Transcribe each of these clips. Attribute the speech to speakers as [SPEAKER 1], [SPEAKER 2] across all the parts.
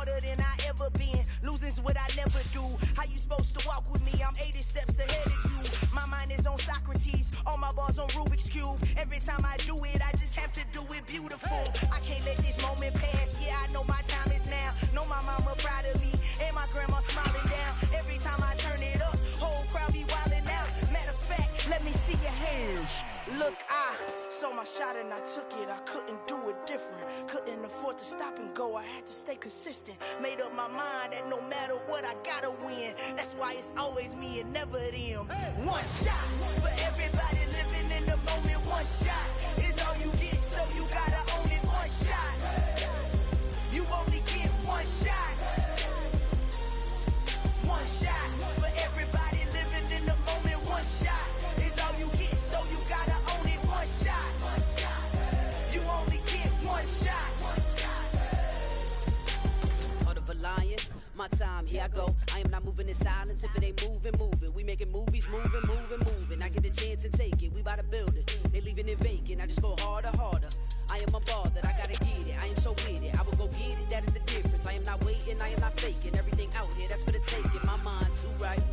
[SPEAKER 1] harder than I ever been. Losing's what I never do. How you supposed to walk with me? I'm 80 steps ahead of you. My mind is on Socrates, all my bars on Rubik's Cube. Every time I do it, I just have to do it beautiful. I can't let this moment pass. Yeah, I know my time is now. Know my mama proud of me, and my grandma smiling down. Every time I turn it up, whole crowd be wildin' out. Matter of fact, let me see your hands. Look, I saw my shot and I took it. I couldn't do it different. Couldn't afford to stop and go. I had to stay consistent. Made up my mind that no matter what, I gotta win. That's why it's always me and never them. One shot for everybody living in the moment. One shot is all you get, so you gotta own it. One shot. You only get one shot. One shot for everybody living in the moment. One shot is all you get, so you gotta own it. One shot. You only get one shot.
[SPEAKER 2] Heart of a lion, my time, here I go. I am not moving in silence. If it ain't moving, moving. We making movies, moving, moving, moving. I get a chance and take it. We bout to build it. They leaving it vacant. I just go harder, harder. I am a ball that I gotta get it. I am so with it. I will go get it. That is the difference. I am not waiting. I am not faking. Everything out here, that's for the taking. My mind too right.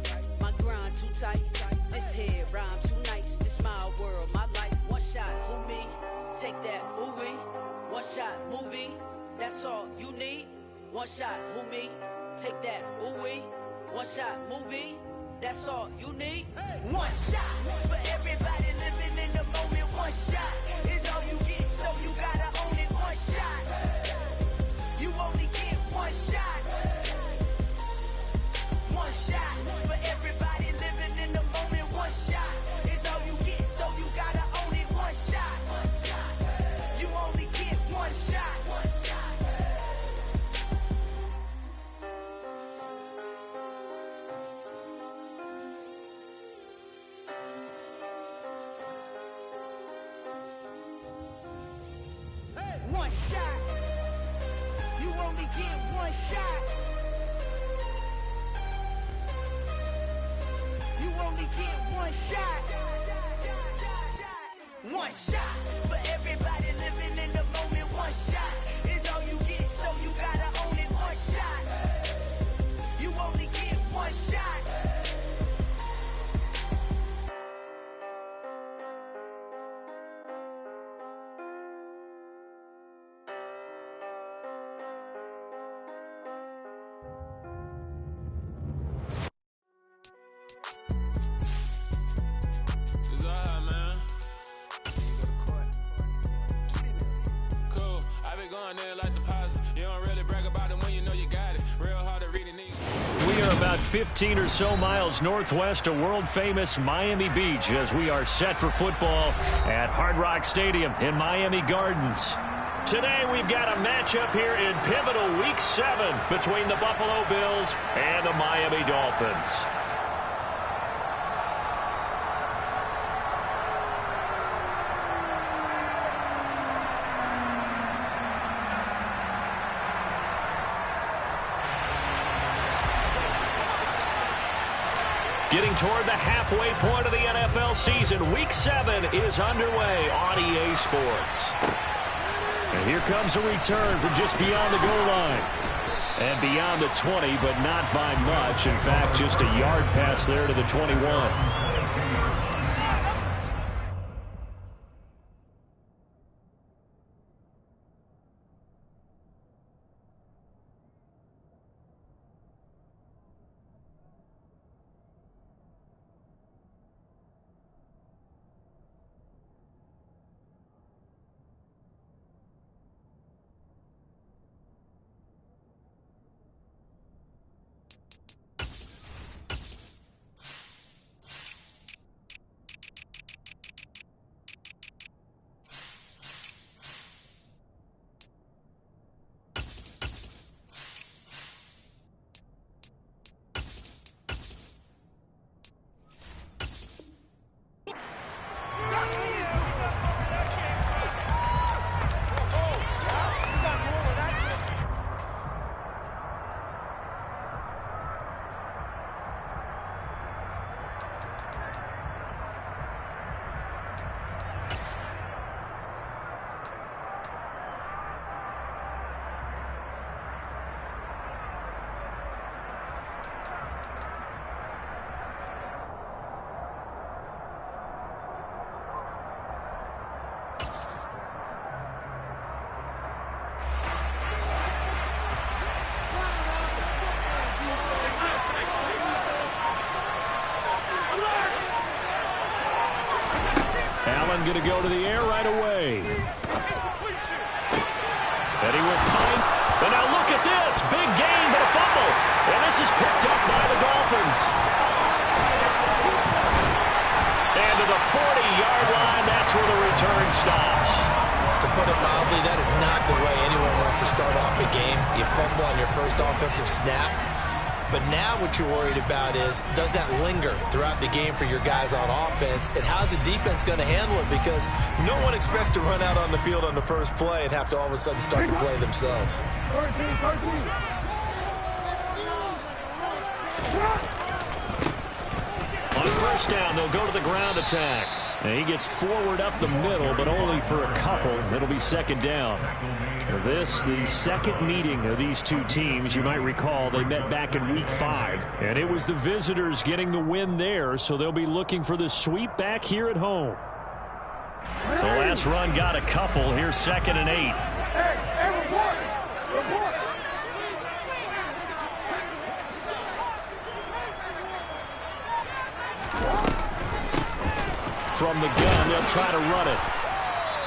[SPEAKER 2] My grind too tight. This head rhyme too nice. This my world, my life. One shot, who me? Take that, ooh wee. One shot, movie. That's all you need. One shot, who me? Take that, ooh wee. One shot, movie. That's all you need.
[SPEAKER 1] One shot for everybody living in the moment. One shot is all you get, so you gotta own it. One shot. You only get one shot. One shot for everybody living in the moment. One shot is all you get, so you gotta own it. One shot. You only get one shot. One shot. You only get one shot. You only get one shot. One shot for everybody living in the moment. One shot is all you get, so you gotta own it. One shot. You only get one shot.
[SPEAKER 3] We are about 15 or so miles northwest of world-famous Miami Beach as we are set for football at Hard Rock Stadium in Miami Gardens. Today we've got a matchup here in pivotal Week 7 between the Buffalo Bills and the Miami Dolphins. Getting toward the halfway point of the NFL season, Week 7 is underway on EA Sports. And here comes a return from just beyond the goal line. And beyond the 20, but not by much. In fact, just a yard pass there to the 21. going to go to the air right away. And he will find. And now look at this. Big gain, but a fumble. And this is picked up by the Dolphins. And to the 40-yard line, that's where the return stops.
[SPEAKER 4] To put it mildly, that is not the way anyone wants to start off a game. You fumble on your first offensive snap. But now what you're worried about is, does that linger throughout the game for your guys on offense? And how's the defense going to handle it? Because no one expects to run out on the field on the first play and have to all of a sudden start to play themselves.
[SPEAKER 3] On first down, they'll go to the ground attack. And he gets forward up the middle, but only for a couple. It'll be second down. This, the second meeting of these two teams. You might recall they met back in Week 5. And it was the visitors getting the win there, so they'll be looking for the sweep back here at home. The last run got a couple. Here's 2nd and 8. From the gun, they'll try to run it.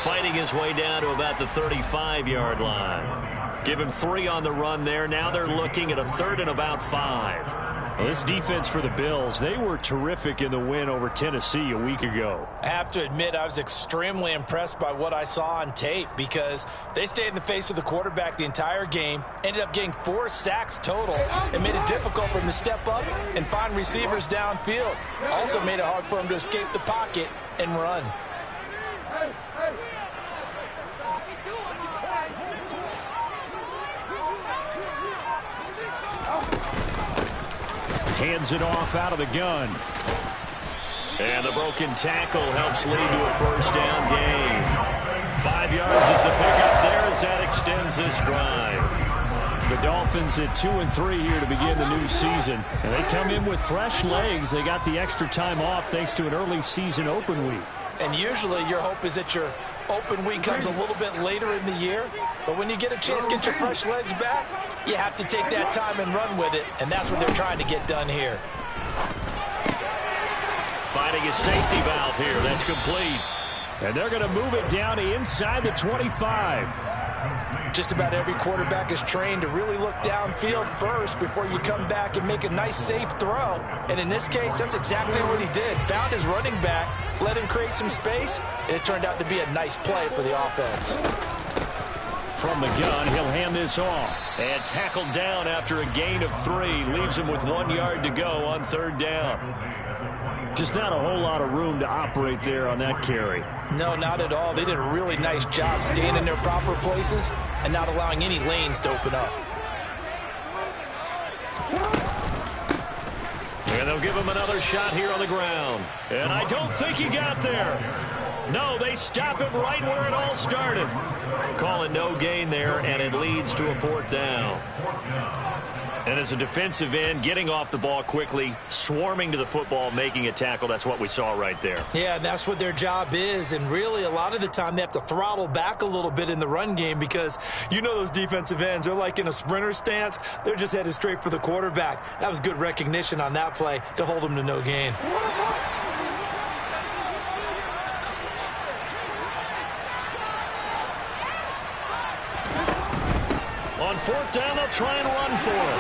[SPEAKER 3] Fighting his way down to about the 35-yard line. Give him 3 on the run there. Now they're looking at a 3rd and about 5. Well, this defense for the Bills, they were terrific in the win over Tennessee a week ago.
[SPEAKER 4] I have to admit, I was extremely impressed by what I saw on tape because they stayed in the face of the quarterback the entire game, ended up getting 4 sacks total, and made it difficult for him to step up and find receivers downfield. Also made it hard for him to escape the pocket and run.
[SPEAKER 3] Hands it off out of the gun. And the broken tackle helps lead to a first down gain. 5 yards is the pickup there as that extends this drive. The Dolphins at 2-3 here to begin the new season. And they come in with fresh legs. They got the extra time off thanks to an early season open week.
[SPEAKER 4] And usually your hope is that your open week comes a little bit later in the year. But when you get a chance to get your fresh legs back, you have to take that time and run with it. And that's what they're trying to get done here.
[SPEAKER 3] Finding a safety valve here. That's complete. And they're going to move it down to inside the 25.
[SPEAKER 4] Just about every quarterback is trained to really look downfield first before you come back and make a nice, safe throw. And in this case, that's exactly what he did. Found his running back, let him create some space, and it turned out to be a nice play for the offense.
[SPEAKER 3] From the gun, he'll hand this off. And tackled down after a gain of 3. Leaves him with 1 yard to go on 3rd down. Just not a whole lot of room to operate there on that carry.
[SPEAKER 4] No, not at all. They did a really nice job staying in their proper places and not allowing any lanes to open up.
[SPEAKER 3] And they'll give him another shot here on the ground. And I don't think he got there. No, they stop him right where it all started. Calling no gain there, and it leads to a 4th down. And as a defensive end, getting off the ball quickly, swarming to the football, making a tackle, that's what we saw right there.
[SPEAKER 4] Yeah, that's what their job is. And really, a lot of the time, they have to throttle back a little bit in the run game because you know those defensive ends, they're like in a sprinter stance. They're just headed straight for the quarterback. That was good recognition on that play to hold them to no gain.
[SPEAKER 3] On 4th down, they'll try and run for it.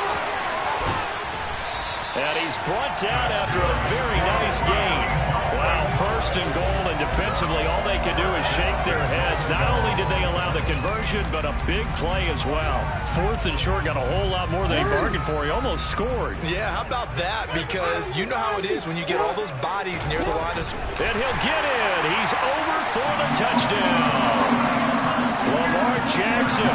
[SPEAKER 3] And he's brought down after a very nice gain. Wow, 1st and goal, and defensively, all they can do is shake their heads. Not only did they allow the conversion, but a big play as well. 4th and short, got a whole lot more than he bargained for. He almost scored.
[SPEAKER 4] Yeah, how about that? Because you know how it is when you get all those bodies near the line of scrimmage.
[SPEAKER 3] And he'll get in. He's over for the touchdown. Lamar Jackson,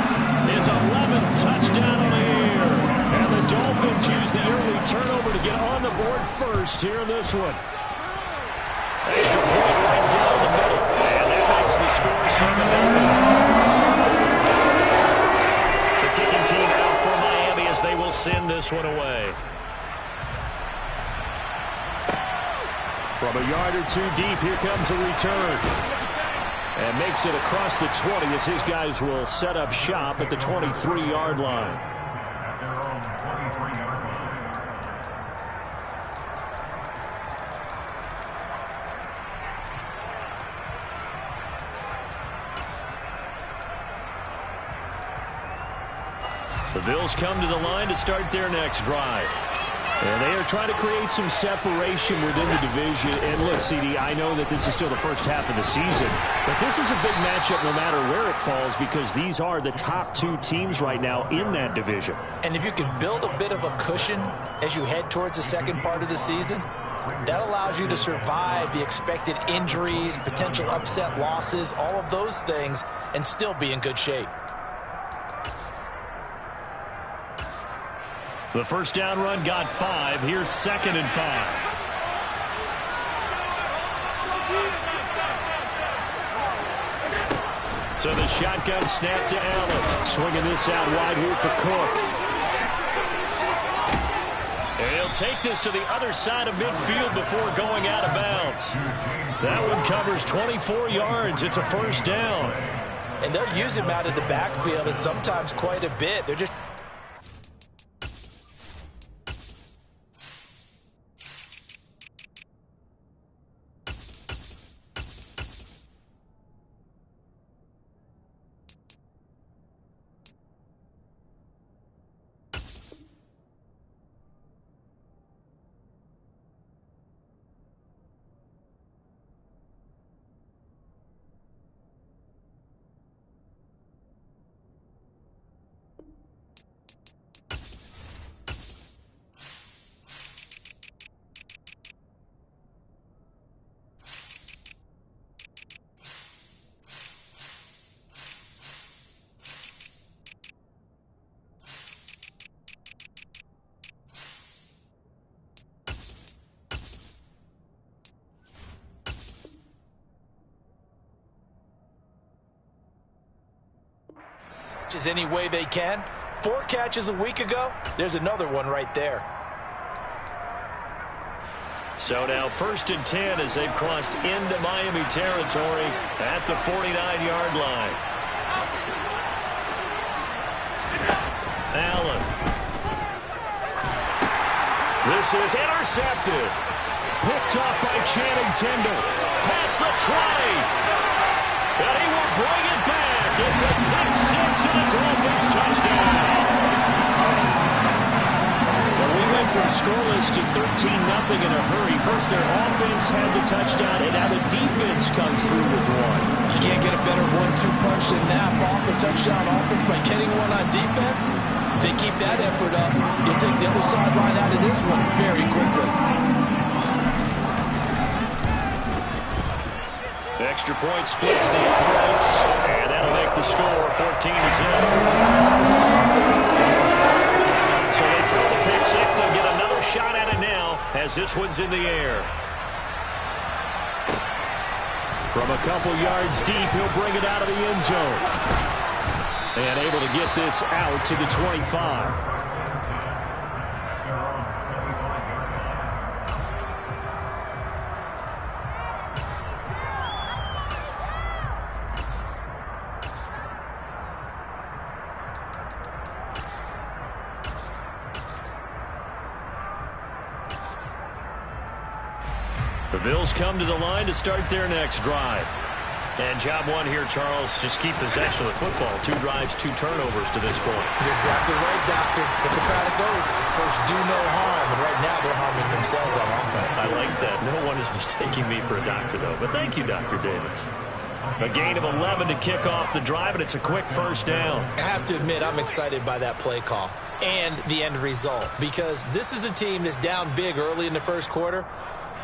[SPEAKER 3] his 11th touchdown of the year. And the Dolphins use the early turnover to get on the board first here in this one. Extra point right down the middle. And that makes the score 7-0. The kicking team out for Miami as they will send this one away. From a yard or 2 deep, here comes a return. And makes it across the 20 as his guys will set up shop at the 23-yard line. The Bills come to the line to start their next drive. And they are trying to create some separation within the division. And look, CD, I know that this is still the first half of the season, but this is a big matchup no matter where it falls because these are the top two teams right now in that division.
[SPEAKER 4] And if you can build a bit of a cushion as you head towards the second part of the season, that allows you to survive the expected injuries, potential upset losses, all of those things, and still be in good shape.
[SPEAKER 3] The first down run got 5. Here's 2nd and 5. So the shotgun snap to Allen. Swinging this out wide here for Cook. And he'll take this to the other side of midfield before going out of bounds. That one covers 24 yards. It's a first down.
[SPEAKER 4] And they'll use him out of the backfield and sometimes quite a bit. They're just any way they can. 4 catches a week ago. There's another one right there.
[SPEAKER 3] So now 1st and 10 as they've crossed into Miami territory at the 49-yard line. Allen. This is intercepted. Picked off by Channing Tindall. Past the 20. And he will bring it back. It's a pick 6 and a Dolphins touchdown. Well, we went from scoreless to 13-0 in a hurry. First, their offense had the touchdown, and now the defense comes through with one.
[SPEAKER 4] You can't get a better 1-2 punch than that. Off a touchdown offense by getting one on defense. If they keep that effort up, you'll take the other sideline out of this one very quickly.
[SPEAKER 3] Extra point splits the uprights, and that'll make the score 14-0. So they throw the pick 6. They'll get another shot at it now as this one's in the air. From a couple yards deep, he'll bring it out of the end zone. And able to get this out to the 25. The Bills come to the line to start their next drive. And job one here, Charles, just keep possession of the football. 2 drives, 2 turnovers to this point.
[SPEAKER 4] You're exactly right, Doctor. The Hippocratic Oath. First, do no harm. And right now, they're harming themselves on offense.
[SPEAKER 3] I like that. No one is mistaking me for a doctor, though. But thank you, Dr. Davis. A gain of 11 to kick off the drive, and it's a quick first down.
[SPEAKER 4] I have to admit, I'm excited by that play call and the end result. Because this is a team that's down big early in the first quarter.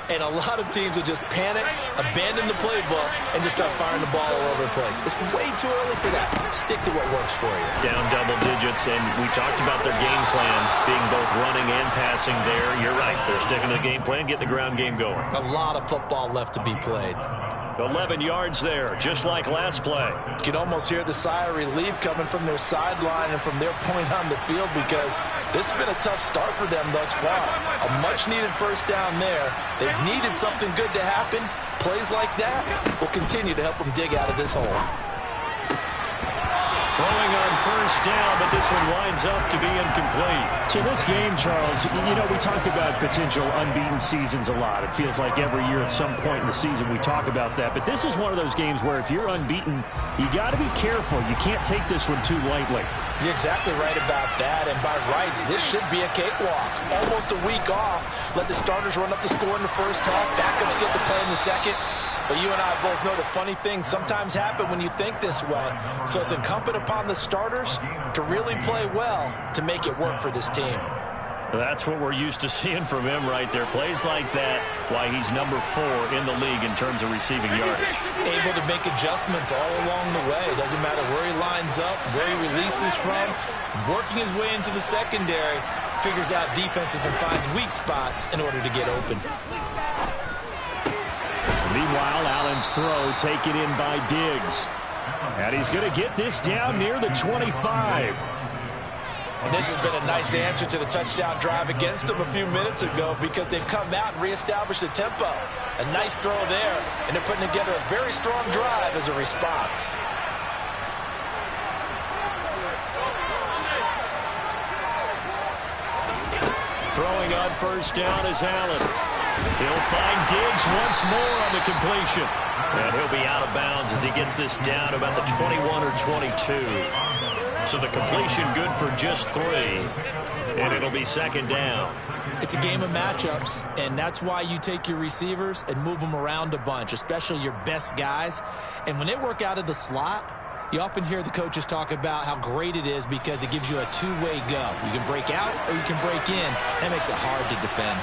[SPEAKER 4] And a lot of teams will just panic, abandon the playbook, and just start firing the ball all over the place. It's way too early for that. Stick to what works for you.
[SPEAKER 3] Down double digits, and we talked about their game plan being both running and passing there. You're right. They're sticking to the game plan, getting the ground game going.
[SPEAKER 4] A lot of football left to be played.
[SPEAKER 3] 11 yards there, just like last play.
[SPEAKER 4] You can almost hear the sigh of relief coming from their sideline and from their point on the field because this has been a tough start for them thus far. A much-needed first down there. They've needed something good to happen. Plays like that will continue to help them dig out of this hole.
[SPEAKER 3] Throwing on first down, but this one winds up to be incomplete. So this game, Charles, you know, we talk about potential unbeaten seasons a lot. It feels like every year at some point in the season we talk about that. But this is one of those games where if you're unbeaten, you got to be careful. You can't take this one too lightly.
[SPEAKER 4] You're exactly right about that, and by rights, this should be a cakewalk. Almost a week off. Let the starters run up the score in the first half. Backups get to play in the second. But you and I both know that funny things sometimes happen when you think this way. So it's incumbent upon the starters to really play well to make it work for this team.
[SPEAKER 3] That's what we're used to seeing from him right there. Plays like that, why he's number 4 in the league in terms of receiving yardage.
[SPEAKER 4] Able to make adjustments all along the way. Doesn't matter where he lines up, where he releases from. Working his way into the secondary, figures out defenses and finds weak spots in order to get open.
[SPEAKER 3] Meanwhile, Allen's throw taken in by Diggs. And he's going to get this down near the 25.
[SPEAKER 4] And this has been a nice answer to the touchdown drive against them a few minutes ago because they've come out and reestablished the tempo. A nice throw there, and they're putting together a very strong drive as a response.
[SPEAKER 3] Throwing on first down is Allen. He'll find Diggs once more on the completion. And he'll be out of bounds as he gets this down about the 21 or 22. So the completion good for just 3. And it'll be second down.
[SPEAKER 4] It's a game of matchups, and that's why you take your receivers and move them around a bunch, especially your best guys. And when they work out of the slot, you often hear the coaches talk about how great it is because it gives you a two-way go. You can break out or you can break in. That makes it hard to defend.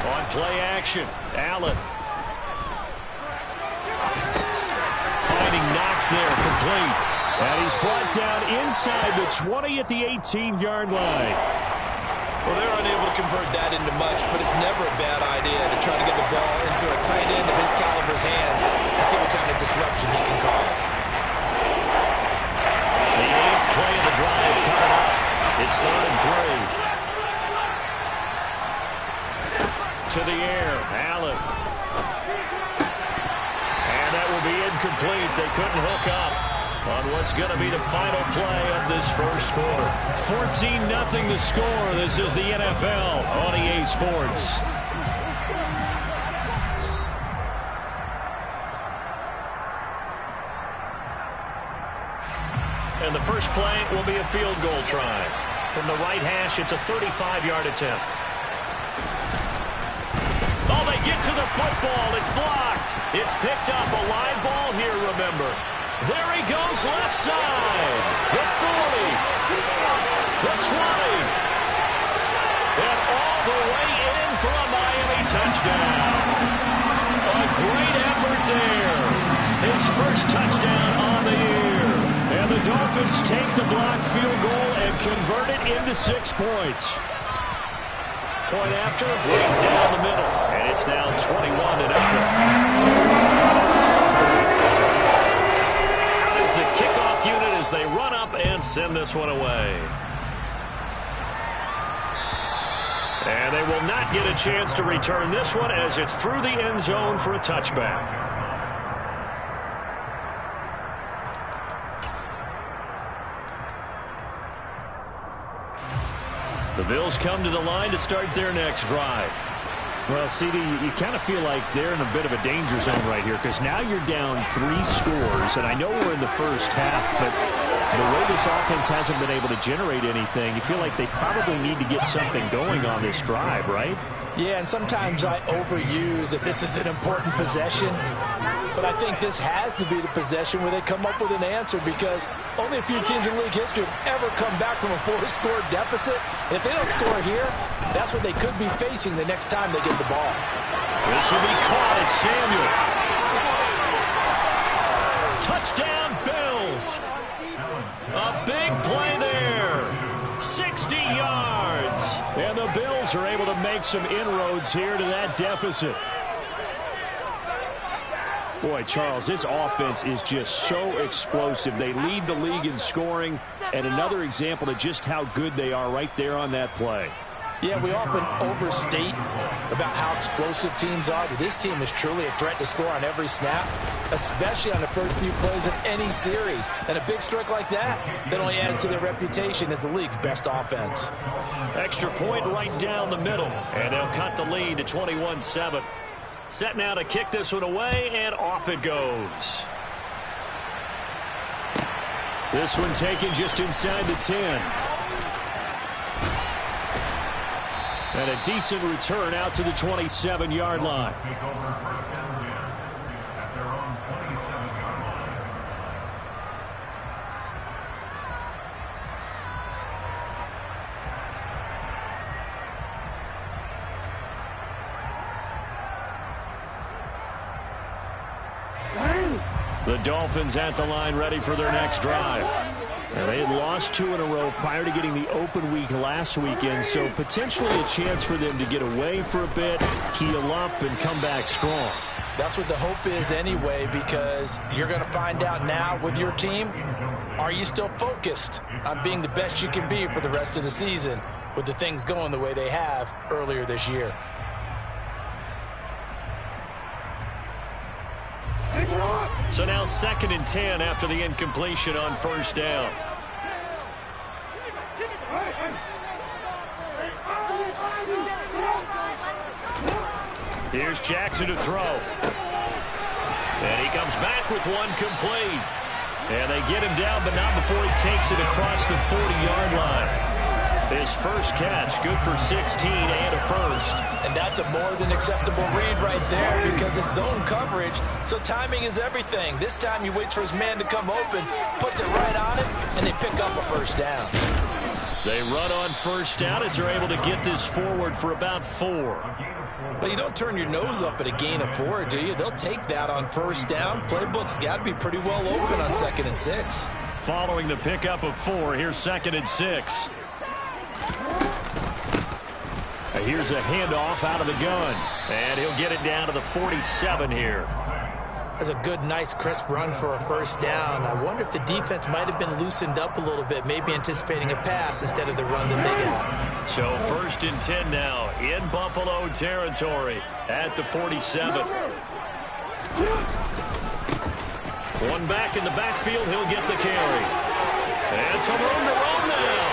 [SPEAKER 3] On play action, Allen. Finding Knox there, complete. And he's brought down inside the 20 at the 18-yard line.
[SPEAKER 4] Well, they're unable to convert that into much, but it's never a bad idea to try to get the ball into a tight end of his caliber's hands and see what kind of disruption he can cause.
[SPEAKER 3] The 8th play of the drive coming up. It's 3rd and 3. To the air, Allen. And that will be incomplete. They couldn't hook up on what's going to be the final play of this first quarter. 14-0 the score. This is the NFL on EA Sports. And the first play will be a field goal try. From the right hash, it's a 35-yard attempt. Oh, they get to the football. It's blocked. It's picked up. A live ball here, remember. There he goes, left side. The 40. The 20. And all the way in for a Miami touchdown. A great effort there. His first touchdown on the year. And the Dolphins take the blocked field goal and convert it into 6 points. Point after, right down the middle. And it's now 21-0. Out is the kickoff unit as they run up and send this one away. And they will not get a chance to return this one as it's through the end zone for a touchback. The Bills come to the line to start their next drive. Well, CD, you kind of feel like they're in a bit of a danger zone right here because now you're down 3 scores, and I know we're in the first half, but the way this offense hasn't been able to generate anything, you feel like they probably need to get something going on this drive, right?
[SPEAKER 4] Yeah, and sometimes I overuse that this is an important possession, but I think this has to be the possession where they come up with an answer because only a few teams in league history have ever come back from a 4-score deficit. And if they don't score here, that's what they could be facing the next time they get the ball.
[SPEAKER 3] This will be caught at Samuel. Touchdown, Bills. A big play there. 60 yards. And the Bills are able to make some inroads here to that deficit. Boy, Charles, this offense is just so explosive. They lead the league in scoring, and another example of just how good they are right there on that play.
[SPEAKER 4] Yeah, we often overstate about how explosive teams are, but this team is truly a threat to score on every snap, especially on the first few plays of any series. And a big strike like that only adds to their reputation as the league's best offense.
[SPEAKER 3] Extra point right down the middle, and they'll cut the lead to 21-7. Set now to kick this one away, and off it goes. This one taken just inside the 10. And a decent return out to the 27-yard line. The Dolphins at the line ready for their next drive. And they had lost 2 in a row prior to getting the open week last weekend, so potentially a chance for them to get away for a bit, heal up, and come back strong.
[SPEAKER 4] That's what the hope is anyway, because you're going to find out now with your team, are you still focused on being the best you can be for the rest of the season with the things going the way they have earlier this year?
[SPEAKER 3] So now 2nd and 10 after the incompletion on first down. Here's Jackson to throw. And he comes back with one complete. And they get him down, but not before he takes it across the 40-yard line. His first catch, good for 16 and a first.
[SPEAKER 4] And that's a more than acceptable read right there because it's zone coverage, so timing is everything. This time he waits for his man to come open, puts it right on it, and they pick up a first down.
[SPEAKER 3] They run on first down as they're able to get this forward for about 4.
[SPEAKER 4] Well, you don't turn your nose up at a gain of 4, do you? They'll take that on first down. Playbook's got to be pretty well open on 2nd and 6.
[SPEAKER 3] Following the pickup of 4, here's 2nd and 6. Here's a handoff out of the gun, and he'll get it down to the 47 here.
[SPEAKER 4] That's a good, nice, crisp run for a first down. I wonder if the defense might have been loosened up a little bit, maybe anticipating a pass instead of the run that they got.
[SPEAKER 3] So 1st and 10 now in Buffalo territory at the 47. One back in the backfield, he'll get the carry. And some room to roam now.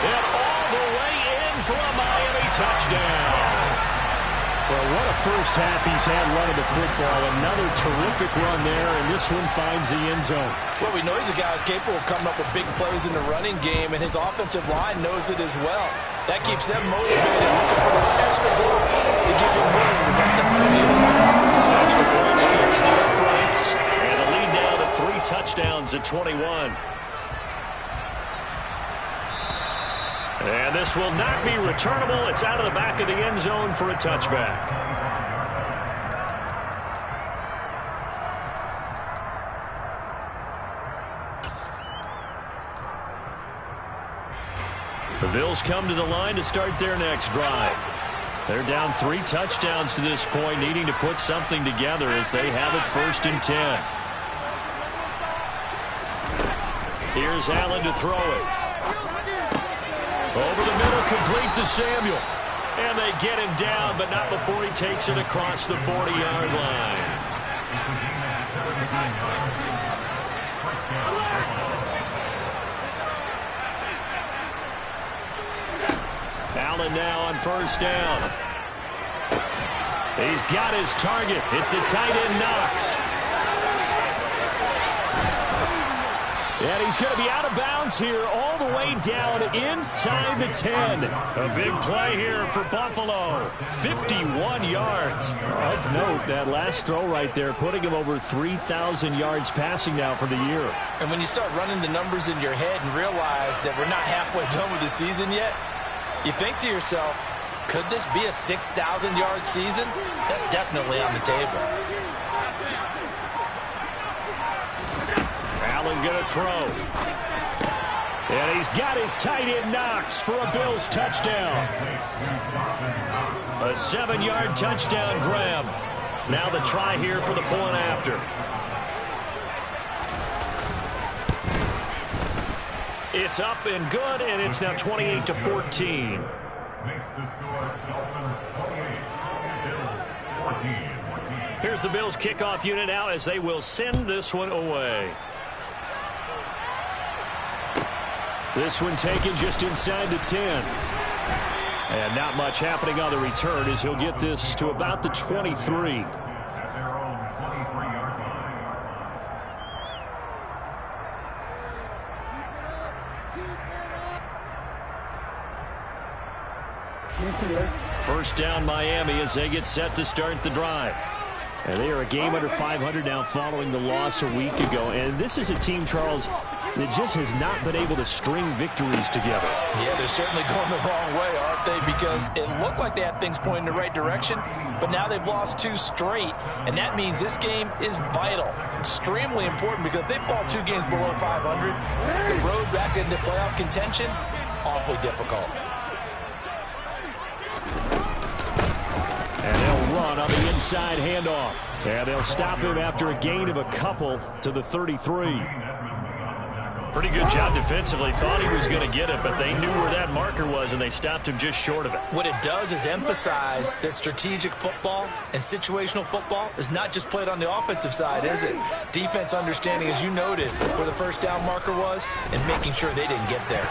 [SPEAKER 3] And all the way in for a Miami touchdown. Well, what a first half he's had running the football. Another terrific run there, and this one finds the end zone.
[SPEAKER 4] Well, we know he's a guy who's capable of coming up with big plays in the running game, and his offensive line knows it as well. That keeps them motivated, looking for those extra blocks to give him room to run down the field.
[SPEAKER 3] Extra point splits the uprights, and the lead now to 3 touchdowns at 21. And this will not be returnable. It's out of the back of the end zone for a touchback. The Bills come to the line to start their next drive. They're down 3 touchdowns to this point, needing to put something together as they have it 1st and 10. Here's Allen to throw it. Over the middle, complete to Samuel. And they get him down, but not before he takes it across the 40-yard line. Allen now on first down. He's got his target. It's the tight end Knox. And he's going to be out of bounds here all the way down inside the 10. A big play here for Buffalo. 51 yards. Of note, that last throw right there, putting him over 3,000 yards passing now for the year.
[SPEAKER 4] And when you start running the numbers in your head and realize that we're not halfway done with the season yet, you think to yourself, could this be a 6,000-yard season? That's definitely on the table.
[SPEAKER 3] Allen going to throw. And he's got his tight end Knox for a Bills touchdown. A 7-yard touchdown grab. Now the try here for the point after. It's up and good, and it's now 28-14. Here's the Bills kickoff unit now as they will send this one away. This one taken just inside the 10. And not much happening on the return as he'll get this to about the 23. First down Miami as they get set to start the drive. And they are a game under 500 now following the loss a week ago. And this is a team, Charles, that just has not been able to string victories together.
[SPEAKER 4] Yeah, they're certainly going the wrong way, aren't they? Because it looked like they had things pointing in the right direction, but now they've lost 2 straight. And that means this game is vital, extremely important, because if they fall 2 games below 500, the road back into playoff contention, awfully difficult.
[SPEAKER 3] And they'll run on the inside handoff. And they'll stop him after a gain of a couple to the 33. Pretty good job defensively. Thought he was going to get it, but they knew where that marker was, and they stopped him just short of it.
[SPEAKER 4] What it does is emphasize that strategic football and situational football is not just played on the offensive side, is it? Defense understanding, as you noted, where the first down marker was and making sure they didn't get there.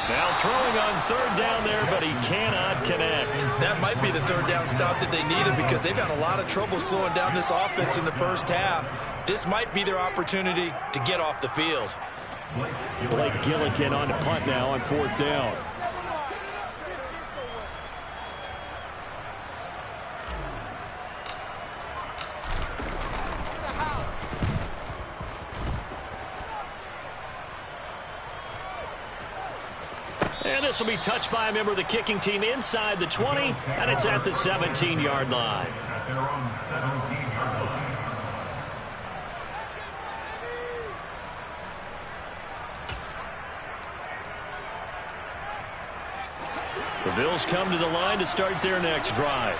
[SPEAKER 3] Now throwing on third down there, but he cannot connect.
[SPEAKER 4] That might be the third down stop that they needed because they've had a lot of trouble slowing down this offense in the first half. This might be their opportunity to get off the field.
[SPEAKER 3] Blake Gillikin on to punt now on fourth down. And this will be touched by a member of the kicking team inside the 20, and it's at the 17-yard line. The Bills come to the line to start their next drive.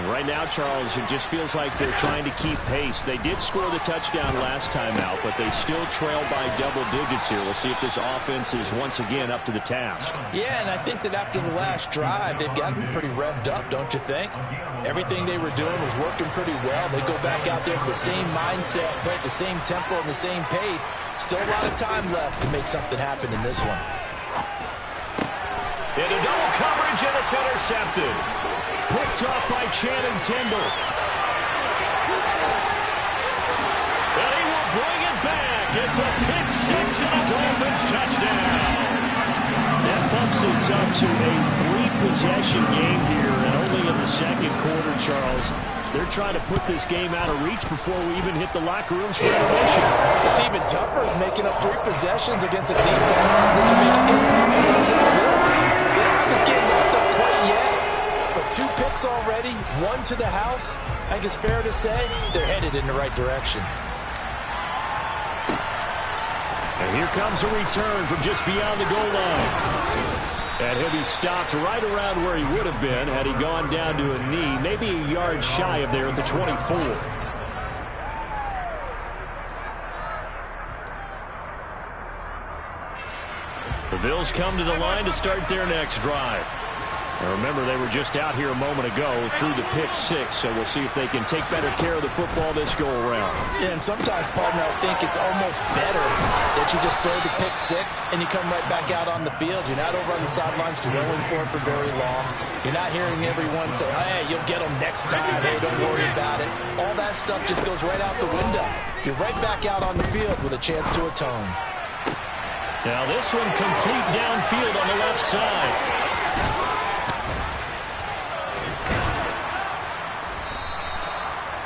[SPEAKER 3] Right now, Charles, it just feels like they're trying to keep pace. They did score the touchdown last time out, but they still trail by double digits here. We'll see if this offense is once again up to the task.
[SPEAKER 4] Yeah, and I think that after the last drive, they've got to be pretty revved up, don't you think? Everything they were doing was working pretty well. They go back out there with the same mindset, play at the same tempo and the same pace. Still a lot of time left to make something happen in this one.
[SPEAKER 3] Into double coverage, and it's intercepted. Picked off by Channing Tindall. And he will bring it back. It's a pick six and a Dolphins touchdown. That bumps us up to a 3-possession game here, and only in the second quarter, Charles. They're trying to put this game out of reach before we even hit the locker rooms for intermission.
[SPEAKER 4] What's even tougher is making up 3 possessions against a defense that can make impact plays like this. They don't have this game wrapped up quite yet, but 2 picks already, 1 to the house. I think it's fair to say they're headed in the right direction.
[SPEAKER 3] And here comes a return from just beyond the goal line. And he'll be stopped right around where he would have been had he gone down to a knee, maybe a yard shy of there at the 24. The Bills come to the line to start their next drive. Now remember, they were just out here a moment ago through the pick 6, so we'll see if they can take better care of the football this go-around.
[SPEAKER 4] Yeah, and sometimes, partner, I think it's almost better that you just throw the pick 6 and you come right back out on the field. You're not over on the sidelines dwelling for it for very long. You're not hearing everyone say, hey, you'll get them next time. Hey, don't worry about it. All that stuff just goes right out the window. You're right back out on the field with a chance to atone.
[SPEAKER 3] Now this one complete downfield on the left side.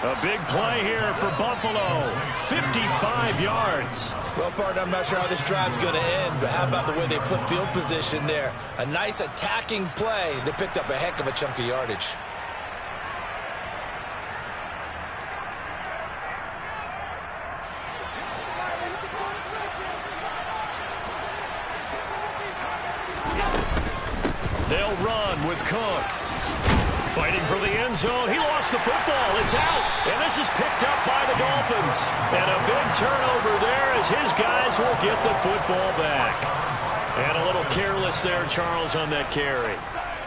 [SPEAKER 3] A big play here for Buffalo. 55 yards.
[SPEAKER 4] Well, partner, I'm not sure how this drive's going to end, but how about the way they flip field position there? A nice attacking play that picked up a heck of a chunk of yardage.
[SPEAKER 3] They'll run with Cook. Fighting for the end zone. He lost the football. It's out. And this is picked up by the Dolphins. And a big turnover there as his guys will get the football back. And a little careless there, Charles, on that carry.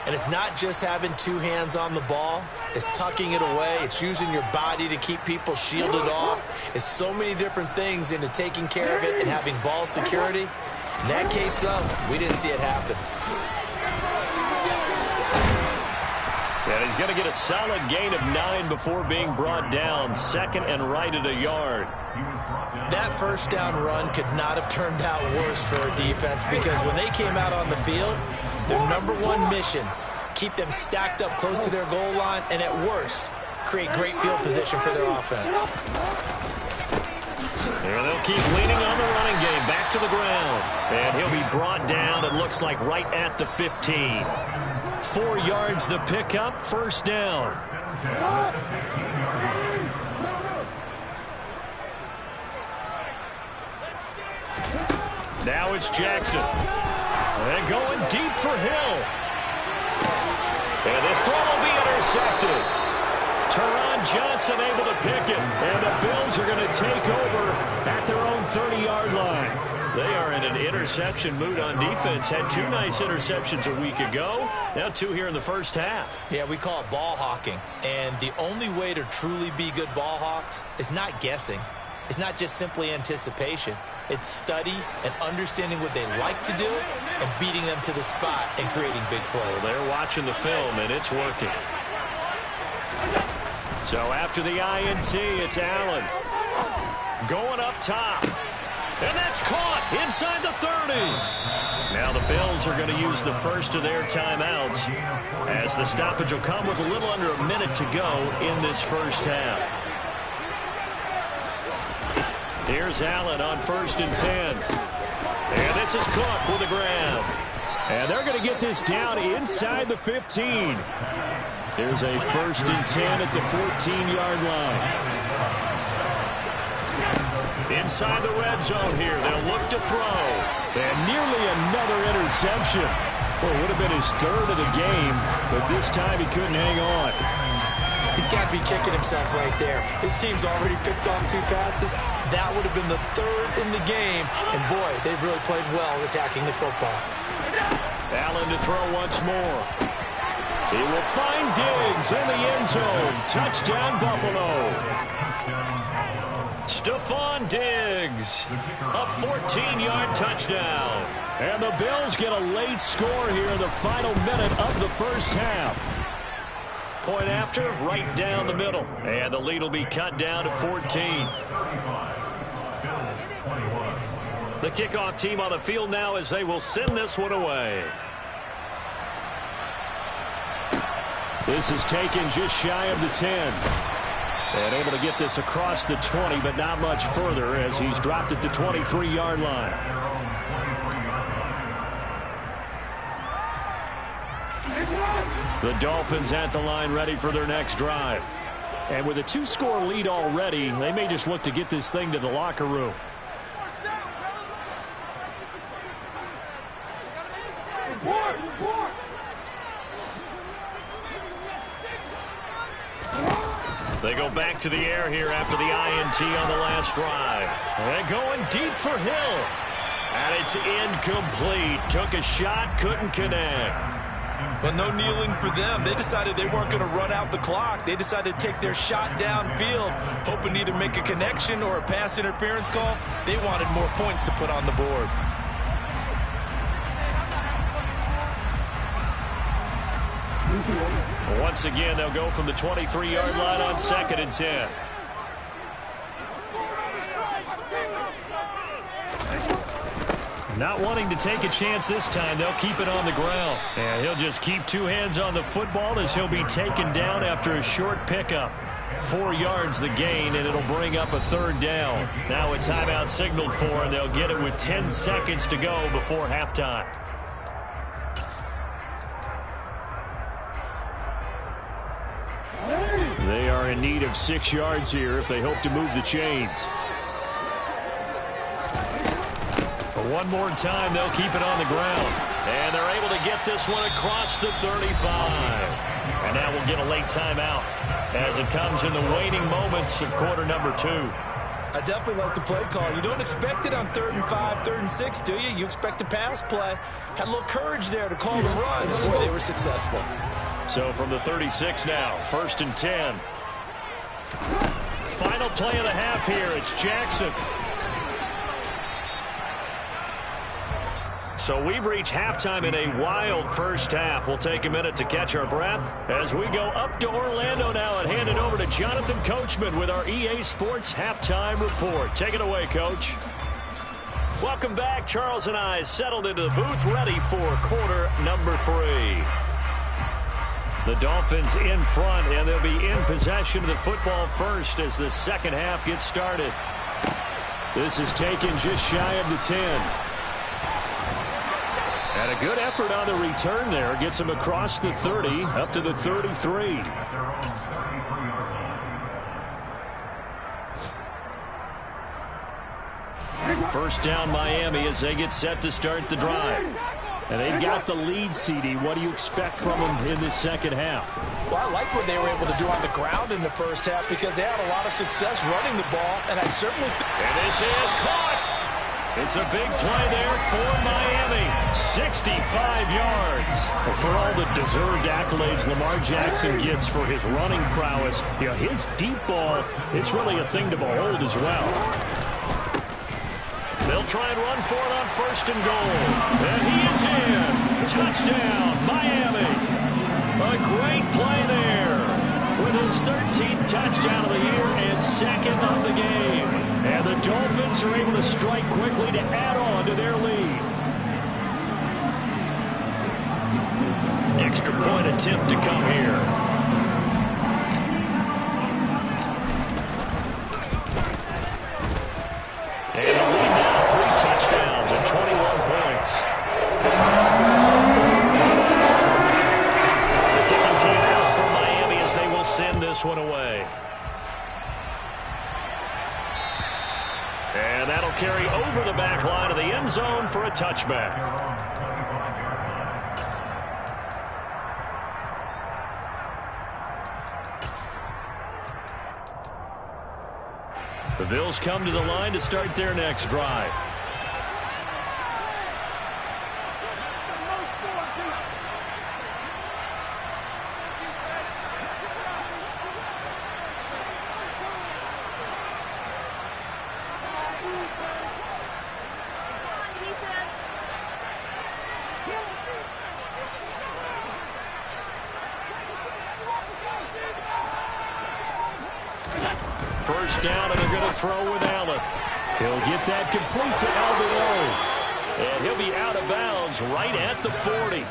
[SPEAKER 4] And it's not just having 2 hands on the ball. It's tucking it away. It's using your body to keep people shielded off. It's so many different things into taking care of it and having ball security. In that case, though, we didn't see it happen.
[SPEAKER 3] And he's going to get a solid gain of 9 before being brought down. 2nd and right at a yard.
[SPEAKER 4] That first down run could not have turned out worse for our defense, because when they came out on the field, their #1 mission, keep them stacked up close to their goal line, and at worst, create great field position for their offense.
[SPEAKER 3] And they'll keep leaning on the running game. Back to the ground. And he'll be brought down, it looks like, right at the 15. 4 yards the pickup, 1st down. Now it's Jackson. And going deep for Hill. And this throw will be intercepted. Teron Johnson able to pick it. And the Bills are going to take over at their own 30-yard line. They are in an interception mood on defense. Had 2 nice interceptions a week ago. Now 2 here in the first half.
[SPEAKER 4] Yeah, we call it ball hawking. And the only way to truly be good ball hawks is not guessing. It's not just simply anticipation. It's study and understanding what they like to do and beating them to the spot and creating big plays.
[SPEAKER 3] Well, they're watching the film, and it's working. So after the INT, it's Allen. Going up top. And that's caught inside the 30. Now the Bills are going to use the first of their timeouts, as the stoppage will come with a little under a minute to go in this first half. Here's Allen on 1st and 10. And this is Cook with the grab. And they're going to get this down inside the 15. Here's a 1st and 10 at the 14-yard line. Inside the red zone here. They'll look to throw. And nearly another interception. Well, it would have been his 3rd of the game, but this time he couldn't hang on.
[SPEAKER 4] He's got to be kicking himself right there. His team's already picked off 2 passes. That would have been the 3rd in the game. And, boy, they've really played well attacking the football.
[SPEAKER 3] Allen to throw once more. He will find Diggs in the end zone. Touchdown, Buffalo. Stephon Diggs, a 14-yard touchdown. And the Bills get a late score here in the final minute of the first half. Point after, right down the middle. And the lead will be cut down to 14. The kickoff team on the field now as they will send this one away. This is taken just shy of the 10. And able to get this across the 20, but not much further as he's dropped it to 23-yard line. The Dolphins at the line ready for their next drive. And with a 2-score lead already, they may just look to get this thing to the locker room. They go back to the air here after the INT on the last drive. And going deep for Hill. And it's incomplete. Took a shot, couldn't connect.
[SPEAKER 4] But no kneeling for them. They decided they weren't going to run out the clock. They decided to take their shot downfield, hoping to either make a connection or a pass interference call. They wanted more points to put on the board.
[SPEAKER 3] Once again, they'll go from the 23-yard line on 2nd and 10. Not wanting to take a chance this time, they'll keep it on the ground. And he'll just keep 2 hands on the football as he'll be taken down after a short pickup. 4 yards the gain, and it'll bring up a 3rd down. Now a timeout signaled for, and they'll get it with 10 seconds to go before halftime. They are in need of 6 yards here if they hope to move the chains. One more time, they'll keep it on the ground. And they're able to get this one across the 35. And now we'll get a late timeout as it comes in the waning moments of quarter number 2.
[SPEAKER 4] I definitely like the play call. You don't expect it on 3rd and 5, 3rd and 6, do you? You expect a pass play. Had a little courage there to call the run. And boy, they were successful.
[SPEAKER 3] So from the 36 now, 1st and 10. Final play of the half here. It's Jackson. So we've reached halftime in a wild first half. We'll take a minute to catch our breath as we go up to Orlando now and hand it over to Jonathan Coachman with our EA Sports Halftime Report. Take it away, Coach. Welcome back. Charles and I settled into the booth ready for quarter number 3. The Dolphins in front, and they'll be in possession of the football first as the second half gets started. This is taken just shy of the 10. And a good effort on the return there. Gets him across the 30, up to the 33. First down Miami as they get set to start the drive. And they've got the lead, CD. What do you expect from them in this second half?
[SPEAKER 4] Well, I like what they were able to do on the ground in the first half because they had a lot of success running the ball, and I certainly think...
[SPEAKER 3] And this is caught! It's a big play there for Miami. 65 yards. For all the deserved accolades Lamar Jackson gets for his running prowess, his deep ball, it's really a thing to behold as well. They'll try and run for it on first and goal. And he is in. Touchdown, Miami. A great play there with his 13th touchdown of the year and second of the game. And the Dolphins are able to strike quickly to add on to their lead. Extra point attempt to come here. And the lead now, 3 touchdowns and 21 points. The kicking team out for Miami as they will send this one away. And that'll carry over the back line of the end zone for a touchback. The Bills come to the line to start their next drive. First down, and they're going to throw with Allen. He'll get that complete to Alvin. And he'll be out of bounds right at the 40.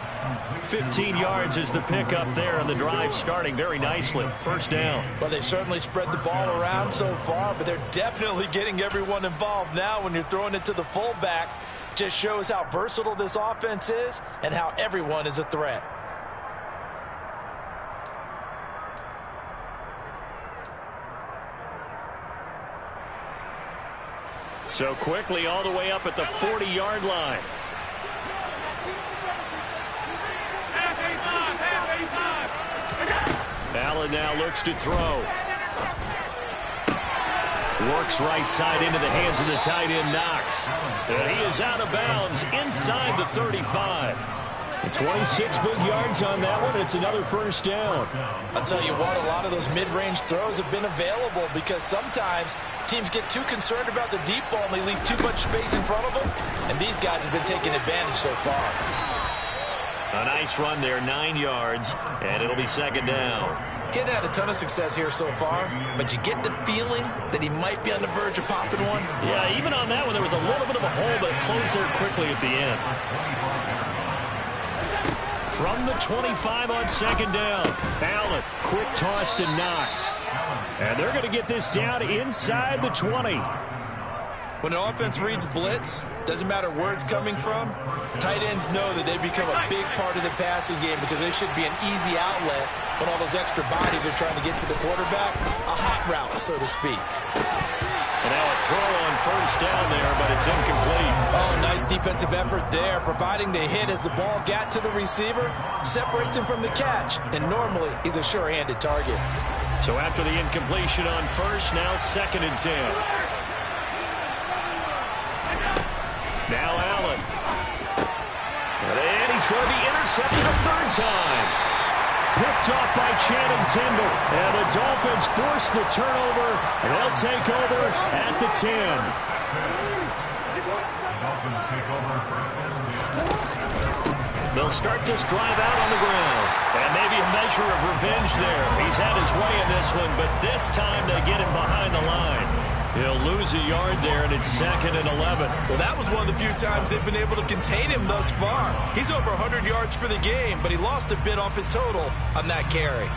[SPEAKER 3] 15 yards is the pickup there, and the drive starting very nicely. First down.
[SPEAKER 4] Well, they certainly spread the ball around so far, but they're definitely getting everyone involved now when you're throwing it to the fullback. Just shows how versatile this offense is and how everyone is a threat.
[SPEAKER 3] So quickly all the way up at the 40-yard line. Allen now looks to throw. Works right side into the hands of the tight end, Knox. And he is out of bounds inside the 35. 26 big yards on that one. It's another first down.
[SPEAKER 4] I'll tell you what, a lot of those mid-range throws have been available because sometimes teams get too concerned about the deep ball and they leave too much space in front of them. And these guys have been taking advantage so far.
[SPEAKER 3] A nice run there, 9 yards, and it'll be second down.
[SPEAKER 4] He hasn't had a ton of success here so far, but you get the feeling that he might be on the verge of popping one.
[SPEAKER 3] Yeah, even on that one, there was a little bit of a hole, but it closed there quickly at the end. From the 25 on second down, Allen, quick toss to Knox. And they're going to get this down inside the 20.
[SPEAKER 4] When an offense reads blitz, doesn't matter where it's coming from, tight ends know that they become a big part of the passing game because they should be an easy outlet when all those extra bodies are trying to get to the quarterback. A hot route, so to speak.
[SPEAKER 3] And now a throw on first down there, but it's incomplete.
[SPEAKER 4] Oh, nice defensive effort there, providing the hit as the ball got to the receiver, separates him from the catch, and normally he's a sure-handed target.
[SPEAKER 3] So after the incompletion on first, now second and 10. Now Allen. And he's going to be intercepted a third time. Picked off by Channing Tindall. And the Dolphins force the turnover. And they'll take over at the 10. They'll start this drive out on the ground. And maybe a measure of revenge there. He's had his way in this one, but this time they get him behind the line. He'll lose a yard there, and it's 2nd and 11.
[SPEAKER 4] Well, that was one of the few times they've been able to contain him thus far. He's over 100 yards for the game, but he lost a bit off his total on that carry.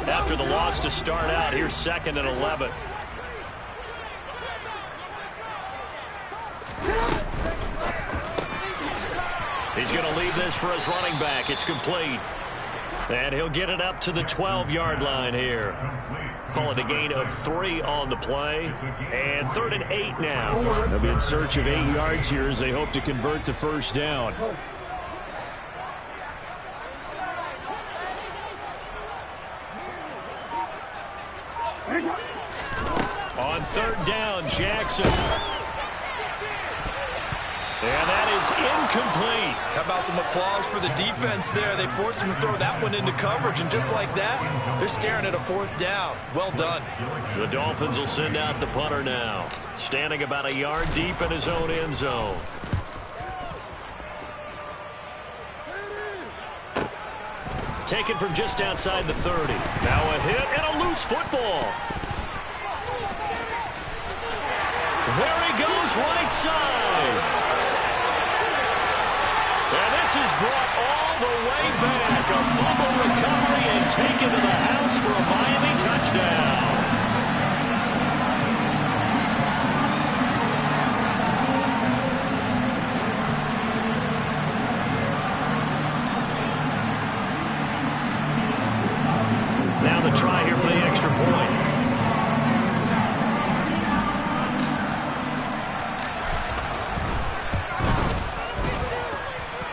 [SPEAKER 3] After the loss to start out, here's 2nd and 11. He's going to leave this for his running back. It's complete. And he'll get it up to the 12-yard line here. Call it a gain of 3 on the play. And 3rd and 8 now. They'll be in search of 8 yards here as they hope to convert the first down. On 3rd down, Jackson. And that is incomplete.
[SPEAKER 4] How about some applause for the defense there? They forced him to throw that one into coverage, and just like that, they're staring at a 4th down. Well done.
[SPEAKER 3] The Dolphins will send out the punter now, standing about a yard deep in his own end zone. Taken from just outside the 30. Now a hit and a loose football. There he goes, right side. And this is brought all the way back. A fumble recovery and taken to the house for a Miami touchdown. Now the try here for the extra point.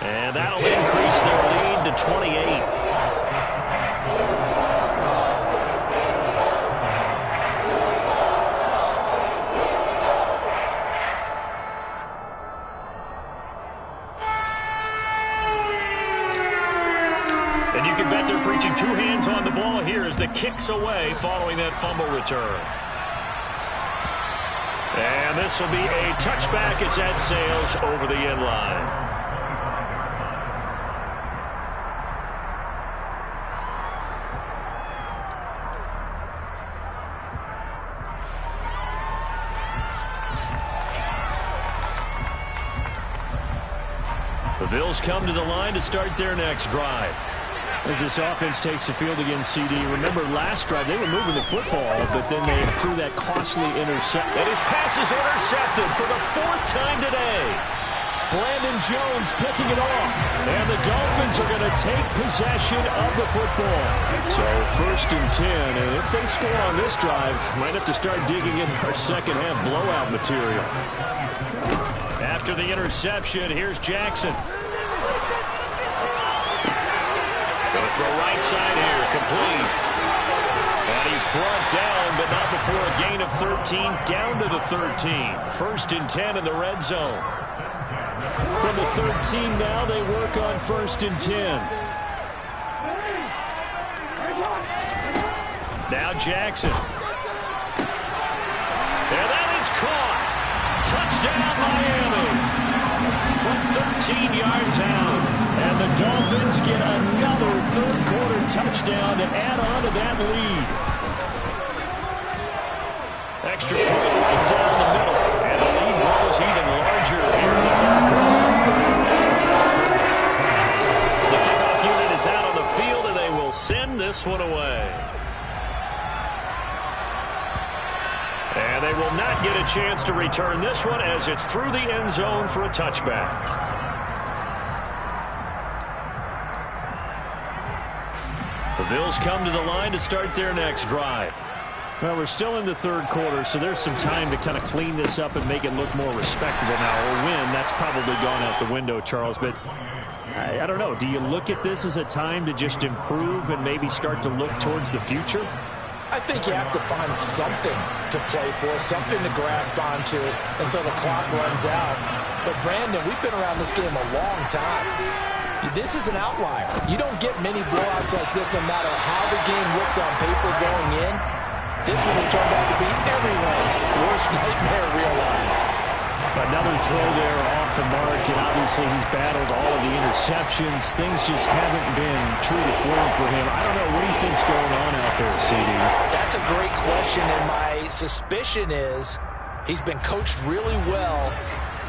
[SPEAKER 3] And that'll increase their lead to 28. And you can bet they're preaching 2 hands on the ball here as the kick's away following that fumble return. And this will be a touchback as that sails over the end line. The Bills come to the line to start their next drive. As this offense takes the field against CD, remember last drive they were moving the football, but then they threw that costly interception. And his pass is intercepted for the 4th time today. Brandon Jones picking it off. And the Dolphins are going to take possession of the football. So 1st and 10, and if they score on this drive, might have to start digging in our second half blowout material. After the interception, here's Jackson. Going to throw right side here, complete. And he's brought down, but not before a gain of 13, down to the 13. 1st and 10 in the red zone. From the 13 now, they work on 1st and 10. Now Jackson. And that is caught. Touchdown, Miami. From 13 yards out. And the Dolphins get another 3rd quarter touchdown to add on to that lead. Extra point right down the middle. And the lead grows even larger here in the 3rd quarter. The kickoff unit is out on the field, and they will send this one away. And they will not get a chance to return this one as it's through the end zone for a touchback. The Bills come to the line to start their next drive. Well, we're still in the 3rd quarter, so there's some time to kind of clean this up and make it look more respectable now. Or win, that's probably gone out the window, Charles. But I don't know. Do you look at this as a time to just improve and maybe start to look towards the future?
[SPEAKER 4] I think you have to find something to play for, something to grasp onto until the clock runs out. But, Brandon, we've been around this game a long time. This is an outlier. You don't get many blowouts like this no matter how the game looks on paper going in. This one has turned out to be everyone's worst nightmare realized.
[SPEAKER 3] Another throw there off the mark, and obviously he's battled all of the interceptions. Things just haven't been true to form for him. I don't know. What do you think's going on out there, CD?
[SPEAKER 4] That's a great question, and my suspicion is he's been coached really well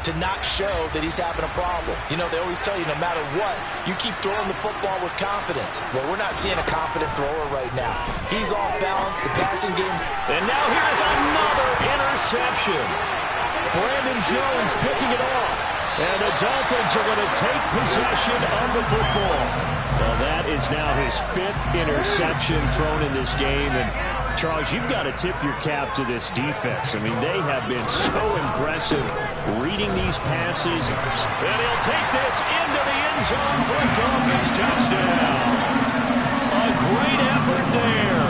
[SPEAKER 4] to not show that he's having a problem. You know, they always tell you no matter what, you keep throwing the football with confidence. Well, we're not seeing a confident thrower right now. He's off balance, the passing game.
[SPEAKER 3] And now here's another interception. Brandon Jones picking it off. And the Dolphins are going to take possession of the football. Well, that is now his 5th interception thrown in this game. And, Charles, you've got to tip your cap to this defense. I mean, they have been so impressive reading these passes. And he'll take this into the end zone for a Dolphins touchdown. A great effort there.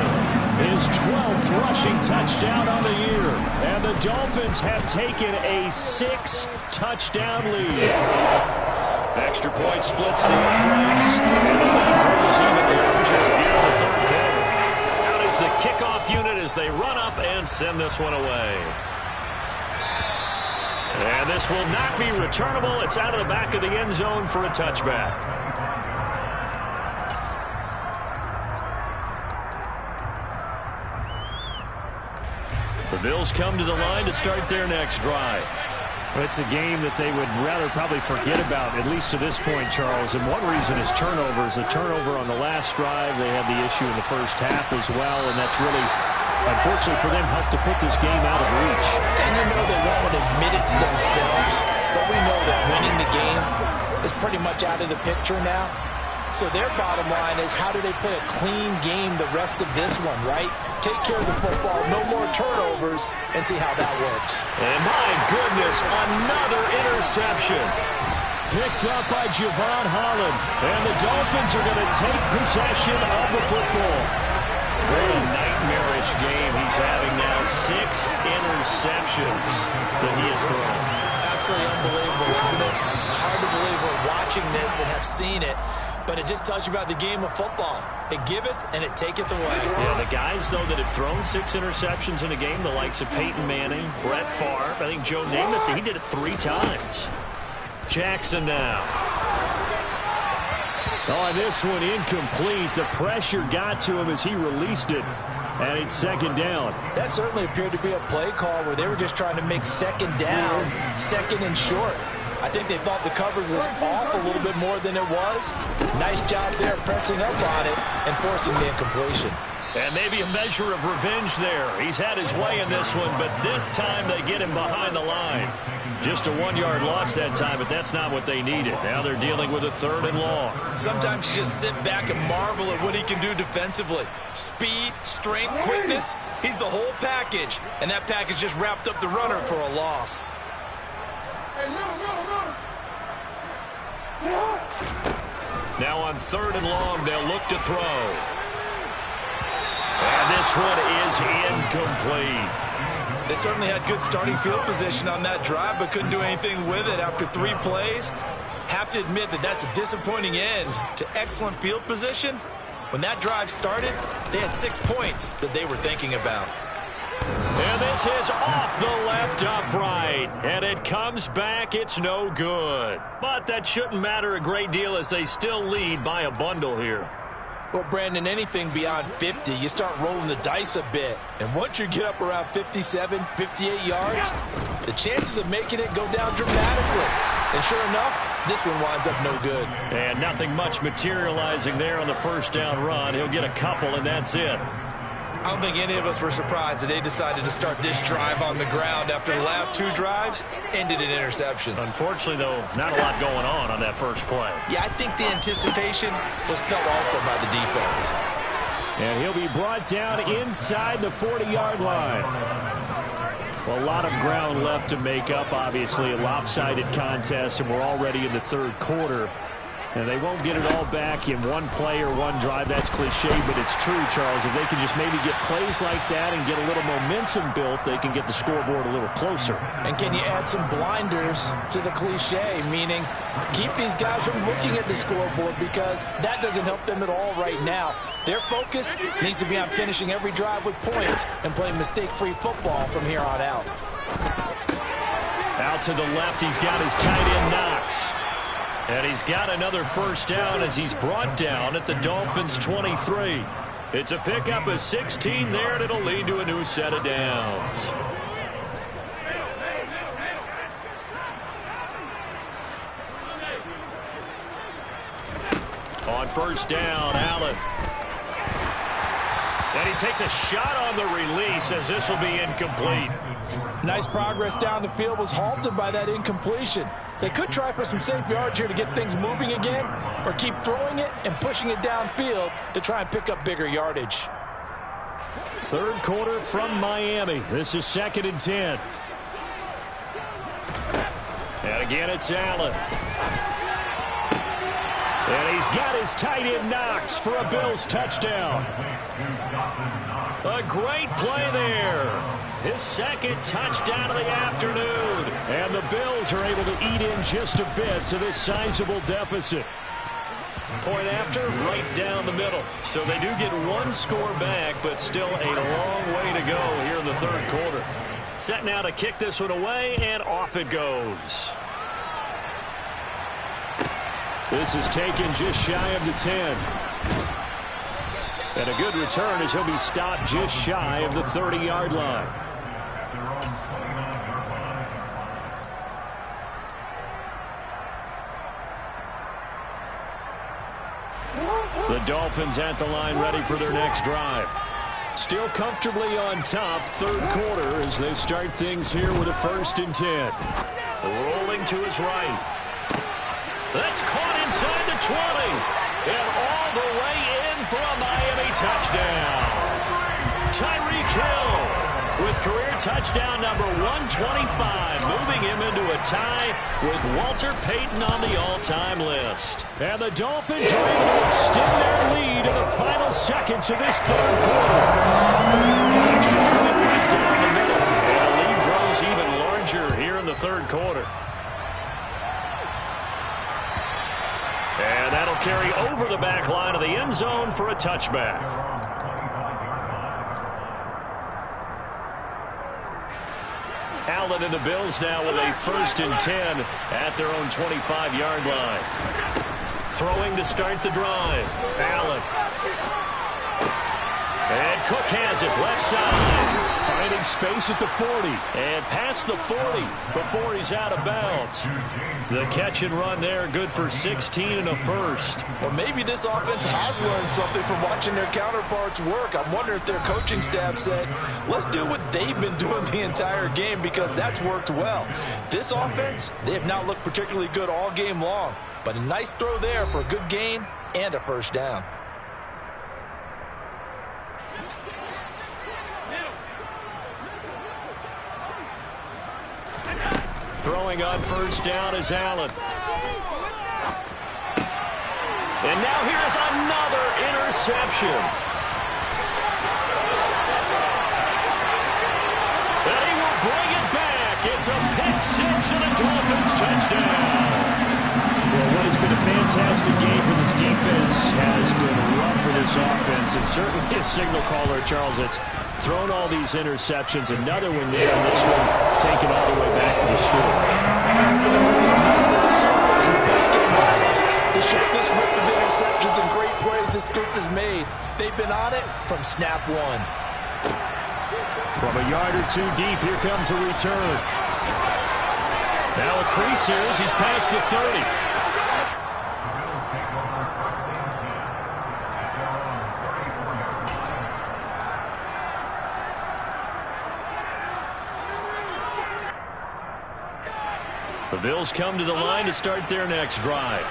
[SPEAKER 3] His 12th rushing touchdown on the year. And the Dolphins have taken a 6-touchdown lead. Extra point splits the uprights. And the lead grows even larger here in the third quarter. Out is the kickoff unit as they run up and send this one away. And this will not be returnable. It's out of the back of the end zone for a touchback. The Bills come to the line to start their next drive. Well, it's a game that they would rather probably forget about, at least to this point, Charles. And one reason is turnovers. A turnover on the last drive. They had the issue in the first half as well, and that's really, unfortunately for them, helped to put this game out of reach.
[SPEAKER 4] And you know they won't admit it to themselves, but we know that winning the game is pretty much out of the picture now. So their bottom line is, how do they play a clean game the rest of this one, right? Take care of the football, no more turnovers, and see how that works.
[SPEAKER 3] And my goodness, another interception. Picked up by Javon Holland. And the Dolphins are going to take possession of the football. What a nightmarish game he's having now. 6 interceptions that he has thrown.
[SPEAKER 4] Absolutely unbelievable, isn't it? Hard to believe we're watching this and have seen it. But it just tells you about the game of football. It giveth and it taketh away.
[SPEAKER 3] Yeah, the guys, though, that have thrown 6 interceptions in a game, the likes of Peyton Manning, Brett Favre, I think Joe Namath, he did it 3 times. Jackson now. Oh, and this one incomplete. The pressure got to him as he released it. And it's second down.
[SPEAKER 4] That certainly appeared to be a play call where they were just trying to make second down, second and short. I think they thought the coverage was off a little bit more than it was. Nice job there pressing up on it and forcing the incompletion.
[SPEAKER 3] And maybe a measure of revenge there. He's had his way in this one, but this time they get him behind the line. Just a 1-yard loss that time, but that's not what they needed. Now they're dealing with a 3rd and long.
[SPEAKER 4] Sometimes you just sit back and marvel at what he can do defensively. Speed, strength, quickness. He's the whole package. And that package just wrapped up the runner for a loss.
[SPEAKER 3] Now on 3rd and long, they'll look to throw. And this one is incomplete.
[SPEAKER 4] They certainly had good starting field position on that drive, but couldn't do anything with it after 3 plays. Have to admit that that's a disappointing end to excellent field position. When that drive started, they had 6 points that they were thinking about.
[SPEAKER 3] And this is off the left upright. And it comes back. It's no good. But that shouldn't matter a great deal as they still lead by a bundle here.
[SPEAKER 4] Well, Brandon, anything beyond 50, you start rolling the dice a bit. And once you get up around 57, 58 yards, the chances of making it go down dramatically. And sure enough, this one winds up no good.
[SPEAKER 3] And nothing much materializing there on the first down run. He'll get a couple, and that's it.
[SPEAKER 4] I don't think any of us were surprised that they decided to start this drive on the ground after the last 2 drives ended in interceptions.
[SPEAKER 3] Unfortunately, though, not a lot going on that first play.
[SPEAKER 4] Yeah, I think the anticipation was felt also by the defense.
[SPEAKER 3] And he'll be brought down inside the 40-yard line. Well, a lot of ground left to make up, obviously. A lopsided contest, and we're already in the 3rd quarter. And they won't get it all back in one play or one drive. That's cliche, but it's true, Charles. If they can just maybe get plays like that and get a little momentum built, they can get the scoreboard a little closer.
[SPEAKER 4] And can you add some blinders to the cliche, meaning keep these guys from looking at the scoreboard, because that doesn't help them at all right now. Their focus needs to be on finishing every drive with points and playing mistake-free football from here on out.
[SPEAKER 3] Out to the left, he's got his tight end Knox. And he's got another first down as he's brought down at the Dolphins' 23. It's a pickup of 16 there, and it'll lead to a new set of downs. On first down, Allen. And he takes a shot on the release as this will be incomplete.
[SPEAKER 4] Nice progress down the field, was halted by that incompletion. They could try for some safe yards here to get things moving again, or keep throwing it and pushing it downfield to try and pick up bigger yardage.
[SPEAKER 3] Third quarter from Miami. This is 2nd and 10. And again, it's Allen. And he's got his tight end Knox for a Bills touchdown. A great play there. His second touchdown of the afternoon. And the Bills are able to eat in just a bit to this sizable deficit. Point after, right down the middle. So they do get one score back, but still a long way to go here in the third quarter. Set now to kick this one away, and off it goes. This is taken just shy of the 10. And a good return as he'll be stopped just shy of the 30-yard line. The Dolphins at the line, ready for their next drive. Still comfortably on top, third quarter, as they start things here with a 1st and 10. Rolling to his right. That's caught inside the 20. And all the way in for a Miami touchdown. Tyreek Hill with career touchdown number 125, moving him into a tie with Walter Payton on the all-time list. And the Dolphins are able to extend their lead in the final seconds of this third quarter. Extra point right down the middle. And the lead grows even larger here in the third quarter. And that'll carry over the back line of the end zone for a touchback. Allen and the Bills now with a 1st and 10 at their own 25-yard line. Throwing to start the drive. Allen. And Cook has it left side. Finding space at the 40. And past the 40 before he's out of bounds. The catch and run there, good for 16 and a first.
[SPEAKER 4] Well, maybe this offense has learned something from watching their counterparts work. I'm wondering if their coaching staff said, let's do what they've been doing the entire game, because that's worked well. This offense, they have not looked particularly good all game long. But a nice throw there for a good gain and a first down.
[SPEAKER 3] Throwing on first down is Allen. And now here's another interception. And he will bring it back. It's a pick six and a Dolphins touchdown. Well, what has been a fantastic game for this defense has been rough for this offense. And certainly a signal caller, Charles, that's thrown all these interceptions. Another one there, and this one taken all the way back for the score.
[SPEAKER 4] To show this record of interceptions and great plays this group has made. They've been on it from snap one.
[SPEAKER 3] From a yard or two deep, here comes a return. Now a crease here as he's past the 30. The Bills come to the line to start their next drive.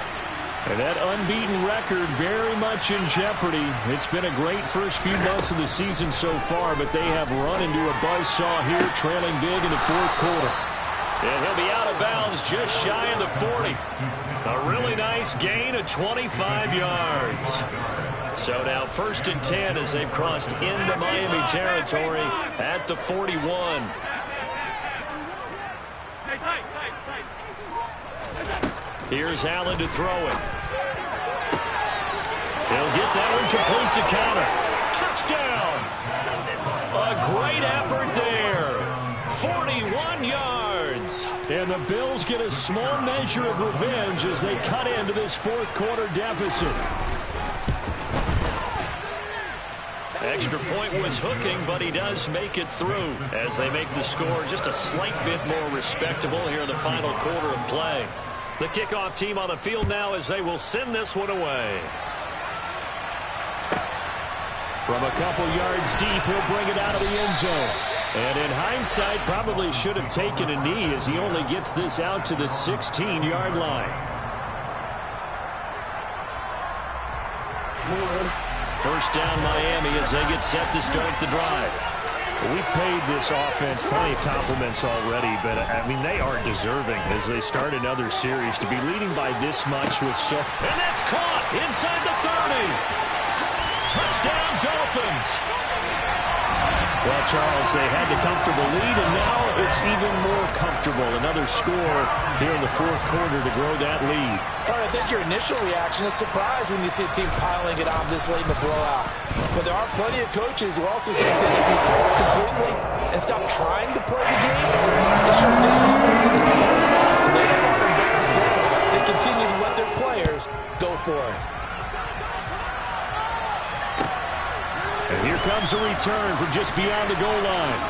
[SPEAKER 3] And that unbeaten record very much in jeopardy. It's been a great first few months of the season so far, but they have run into a buzzsaw here, trailing big in the fourth quarter. And he'll be out of bounds just shy of the 40. A really nice gain of 25 yards. So now 1st and 10 as they've crossed into Miami territory at the 41. Here's Allen to throw it. He'll get that one complete to Conner. Touchdown! A great effort there. 41 yards. And the Bills get a small measure of revenge as they cut into this 4th quarter deficit. Extra point was hooking, but he does make it through as they make the score just a slight bit more respectable here in the final quarter of play. The kickoff team on the field now as they will send this one away. From a couple yards deep, he'll bring it out of the end zone. And in hindsight, probably should have taken a knee as he only gets this out to the 16-yard line. 1st down Miami as they get set to start the drive.
[SPEAKER 5] We've paid this offense plenty of compliments already, but, I mean, they are deserving as they start another series to be leading by this much with so...
[SPEAKER 3] And that's caught inside the 30. Touchdown, Dolphins.
[SPEAKER 5] Well, Charles, they had the comfortable lead, and now it's even more comfortable. Another score here in the 4th quarter to grow that lead.
[SPEAKER 4] I think your initial reaction is surprise when you see a team piling it on this late in the blowout. But there are plenty of coaches who also think that if you pull it completely and stop trying to play the game, it shows disrespect to the opponent. So they don't want to embarrass them. They continue to let their players go for it.
[SPEAKER 5] And here comes a return from just beyond the goal line.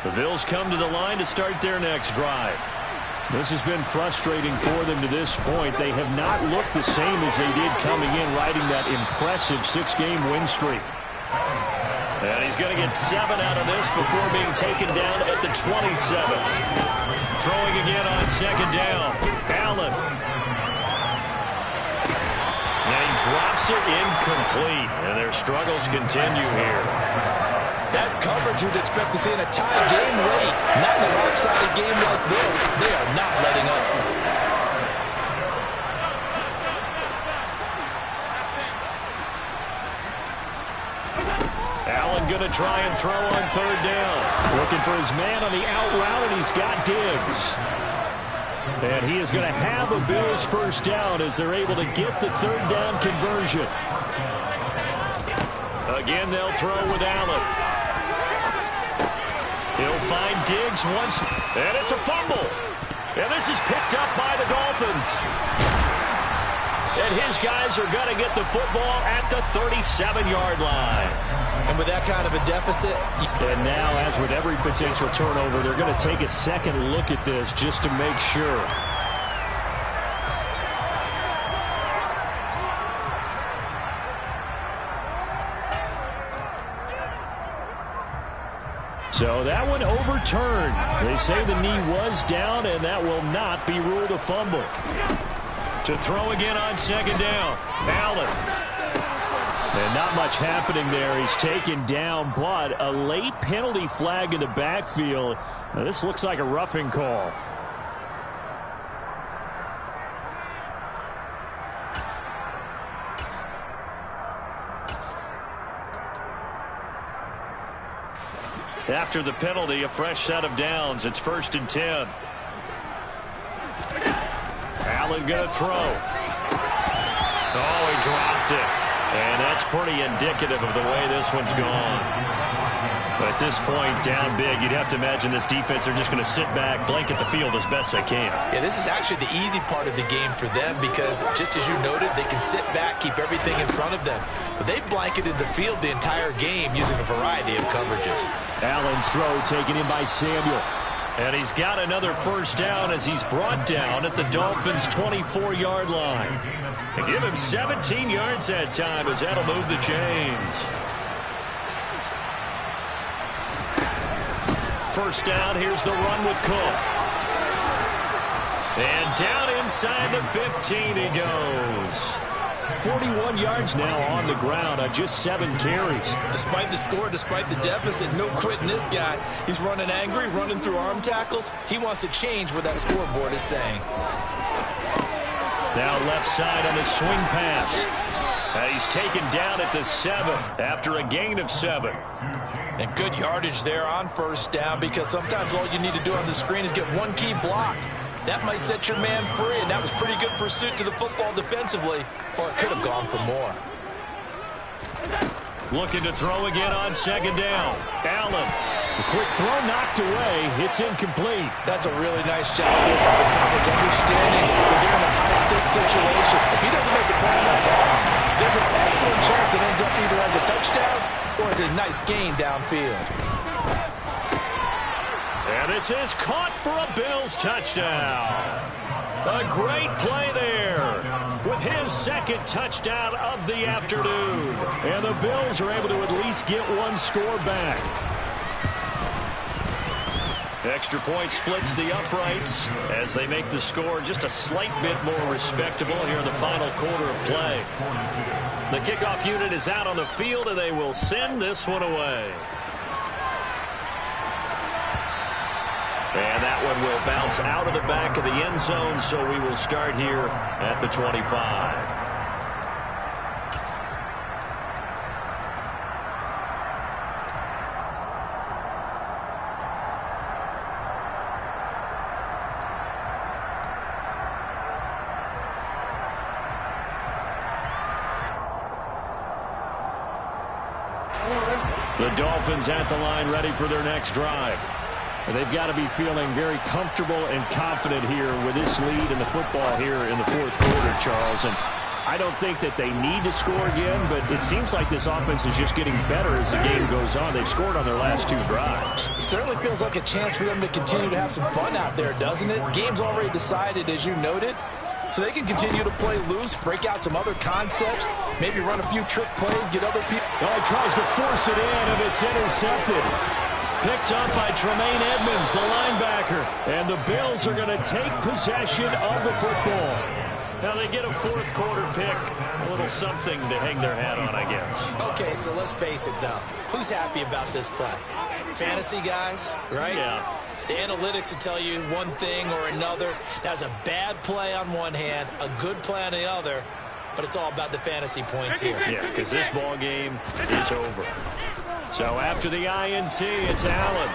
[SPEAKER 3] The Bills come to the line to start their next drive.
[SPEAKER 5] This has been frustrating for them to this point. They have not looked the same as they did coming in, riding that impressive 6-game win streak.
[SPEAKER 3] And he's going to get 7 out of this before being taken down at the 27. Throwing again on 2nd down. Allen. And he drops it incomplete. And their struggles continue here.
[SPEAKER 4] That's coverage you'd expect to see in a tie game late. Not in a lopsided game like this. They are not letting up.
[SPEAKER 3] Allen going to try and throw on 3rd down.
[SPEAKER 5] Looking for his man on the out route, and he's got Diggs. And he is going to have a Bills 1st down as they're able to get the 3rd down conversion.
[SPEAKER 3] Again, they'll throw with Allen. He'll find Diggs once, and it's a fumble. And this is picked up by the Dolphins. And his guys are going to get the football at the 37-yard line.
[SPEAKER 4] And with that kind of a deficit...
[SPEAKER 5] And now, as with every potential turnover, they're going to take a second look at this just to make sure. So that one overturned. They say the knee was down, and that will not be ruled a fumble.
[SPEAKER 3] To throw again on 2nd down. Allen.
[SPEAKER 5] And not much happening there. He's taken down, but a late penalty flag in the backfield. Now, this looks like a roughing call.
[SPEAKER 3] After the penalty, a fresh set of downs. It's 1st and 10. Allen going to throw. Oh, he dropped it. And that's pretty indicative of the way this one's gone. But at this point, down big, you'd have to imagine this defense, they're just going to sit back, blanket the field as best they can.
[SPEAKER 4] Yeah, this is actually the easy part of the game for them because, just as you noted, they can sit back, keep everything in front of them. But they've blanketed the field the entire game using a variety of coverages.
[SPEAKER 5] Allen's throw taken in by Samuel.
[SPEAKER 3] And he's got another 1st down as he's brought down at the Dolphins' 24-yard line. And give him 17 yards that time as that'll move the chains. 1st down, here's the run with Cook. And down inside the 15 he goes. 41 yards now on the ground on just 7 carries.
[SPEAKER 4] Despite the score, despite the deficit, no quitting this guy. He's running angry, running through arm tackles. He wants to change what that scoreboard is saying.
[SPEAKER 3] Now left side on the swing pass. He's taken down at the 7 after a gain of 7.
[SPEAKER 4] And good yardage there on first down, because sometimes all you need to do on the screen is get one key block. That might set your man free, and that was pretty good pursuit to the football defensively, or it could have gone for more.
[SPEAKER 3] Looking to throw again on second down. Allen. The quick throw knocked away. It's incomplete.
[SPEAKER 4] That's a really nice job there by the coverage, understanding that they're in a high-stakes situation. If he doesn't make the play on that ball, there's an excellent chance it ends up either as a touchdown or as a nice gain downfield.
[SPEAKER 3] And this is caught for a Bills touchdown. A great play there with his second touchdown of the afternoon. And the Bills are able to at least get one score back. Extra point splits the uprights as they make the score just a slight bit more respectable here in the final quarter of play. The kickoff unit is out on the field, and they will send this one away. And that one will bounce out of the back of the end zone, so we will start here at the 25. The Dolphins at the line, ready for their next drive. They've got to be feeling very comfortable and confident here with this lead in the football here in the fourth quarter, Charles. And I don't think that they need to score again, but it seems like this offense is just getting better as the game goes on. They've scored on their last 2 drives.
[SPEAKER 4] It certainly feels like a chance for them to continue to have some fun out there, doesn't it? Game's already decided, as you noted. So they can continue to play loose, break out some other concepts, maybe run a few trick plays, get other people.
[SPEAKER 3] Oh, he tries to force it in, and it's intercepted. Picked up by Tremaine Edmonds, the linebacker. And the Bills are going to take possession of the football. Now they get a fourth quarter pick. A little something to hang their hat on, I guess.
[SPEAKER 4] Okay, so let's face it, though. Who's happy about this play? Fantasy guys, right?
[SPEAKER 3] Yeah.
[SPEAKER 4] The analytics will tell you one thing or another. That was a bad play on one hand, a good play on the other, but it's all about the fantasy points here.
[SPEAKER 3] Yeah, because this ball game is over. So after the INT, it's Allen.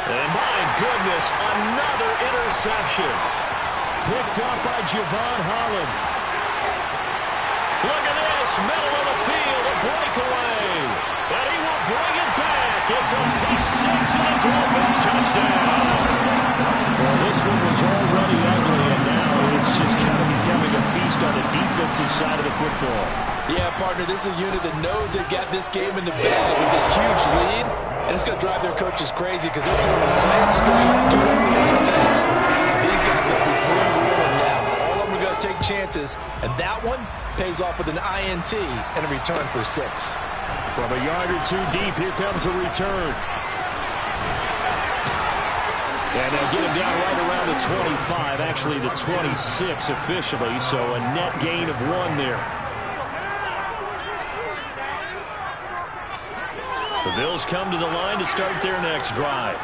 [SPEAKER 3] And my goodness, another interception. Picked up by Javon Holland. Look at this, middle of the field, a breakaway. And he will bring it back. It's a pick 6 and a Dolphins touchdown. Well, this one was already ugly, and now it's just kind of becoming a feast on the defensive side of the football.
[SPEAKER 4] Yeah, partner, this is a unit that knows they've got this game in the bag with this huge lead, and it's going to drive their coaches crazy because they'll tell them to play it straight, do all the right things. These guys are going to be free-wheeling now. All of them are going to take chances, and that one pays off with an INT and a return for 6.
[SPEAKER 3] From a yard or 2 deep, here comes a return. And they'll get him down right around the 25, actually the 26 officially, so a net gain of 1 there. The Bills come to the line to start their next drive.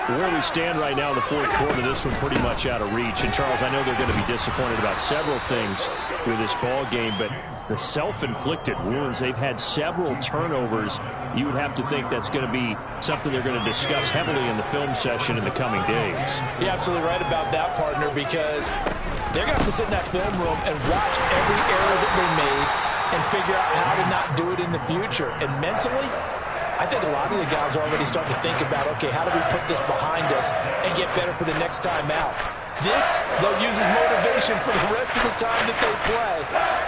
[SPEAKER 3] Where we stand right now in the fourth quarter, this one pretty much out of reach. And, Charles, I know they're going to be disappointed about several things with this ball game, but the self-inflicted wounds, they've had several turnovers. You would have to think that's going to be something they're going to discuss heavily in the film session in the coming days.
[SPEAKER 4] You're absolutely right about that, partner, because they're going to have to sit in that film room and watch every error that they made and figure out how to not do it in the future. And mentally, I think a lot of the guys are already starting to think about, okay, how do we put this behind us and get better for the next time out? This, they'll use as motivation for the rest of the time that they play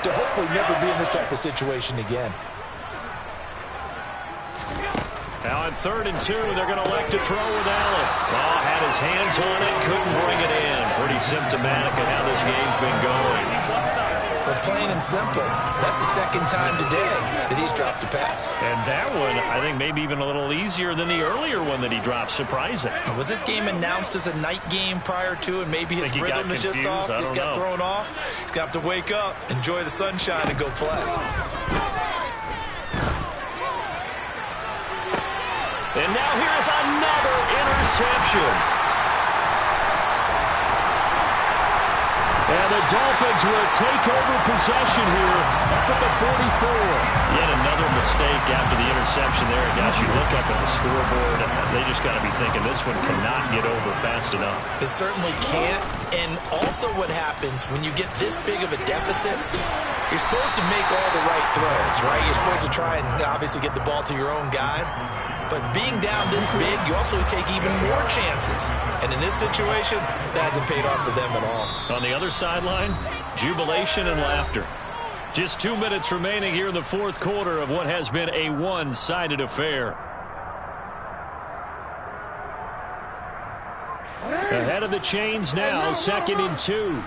[SPEAKER 4] to hopefully never be in this type of situation again.
[SPEAKER 3] Now on 3rd and 2, they're going to elect to throw with Allen. Oh, had his hands on it, couldn't bring it in. Pretty symptomatic of how this game's been going.
[SPEAKER 4] But plain and simple, that's the second time today that he's dropped a pass.
[SPEAKER 3] And that one, I think, maybe even a little easier than the earlier one that he dropped. Surprising.
[SPEAKER 4] Was this game announced as a night game prior to, and maybe his rhythm is just off? He's got thrown off. He's going to have to wake up, enjoy the sunshine, and go play.
[SPEAKER 3] And now here's another interception. And the Dolphins will take over possession here up at the 44. Yet another mistake after the interception there. Guys, you look up at the scoreboard, and they just got to be thinking this one cannot get over fast enough.
[SPEAKER 4] It certainly can't. And also what happens when you get this big of a deficit, you're supposed to make all the right throws, right? You're supposed to try and obviously get the ball to your own guys. But being down this big, you also take even more chances. And in this situation, that hasn't paid off for them at all.
[SPEAKER 3] On the other sideline, jubilation and laughter. Just 2 minutes remaining here in the fourth quarter of what has been a one-sided affair. Ahead of the chains now, 2nd and 2.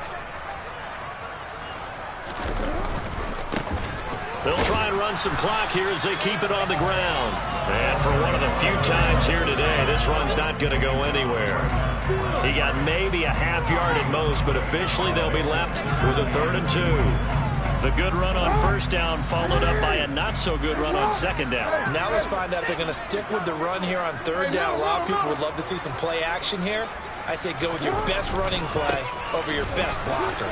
[SPEAKER 3] They'll try and run some clock here as they keep it on the ground. And for one of the few times here today, this run's not going to go anywhere. He got maybe a half yard at most, but officially they'll be left with a 3rd and 2. The good run on first down followed up by a not-so-good run on second down.
[SPEAKER 4] Now let's find out if they're going to stick with the run here on 3rd down. A lot of people would love to see some play action here. I say go with your best running play over your best blocker.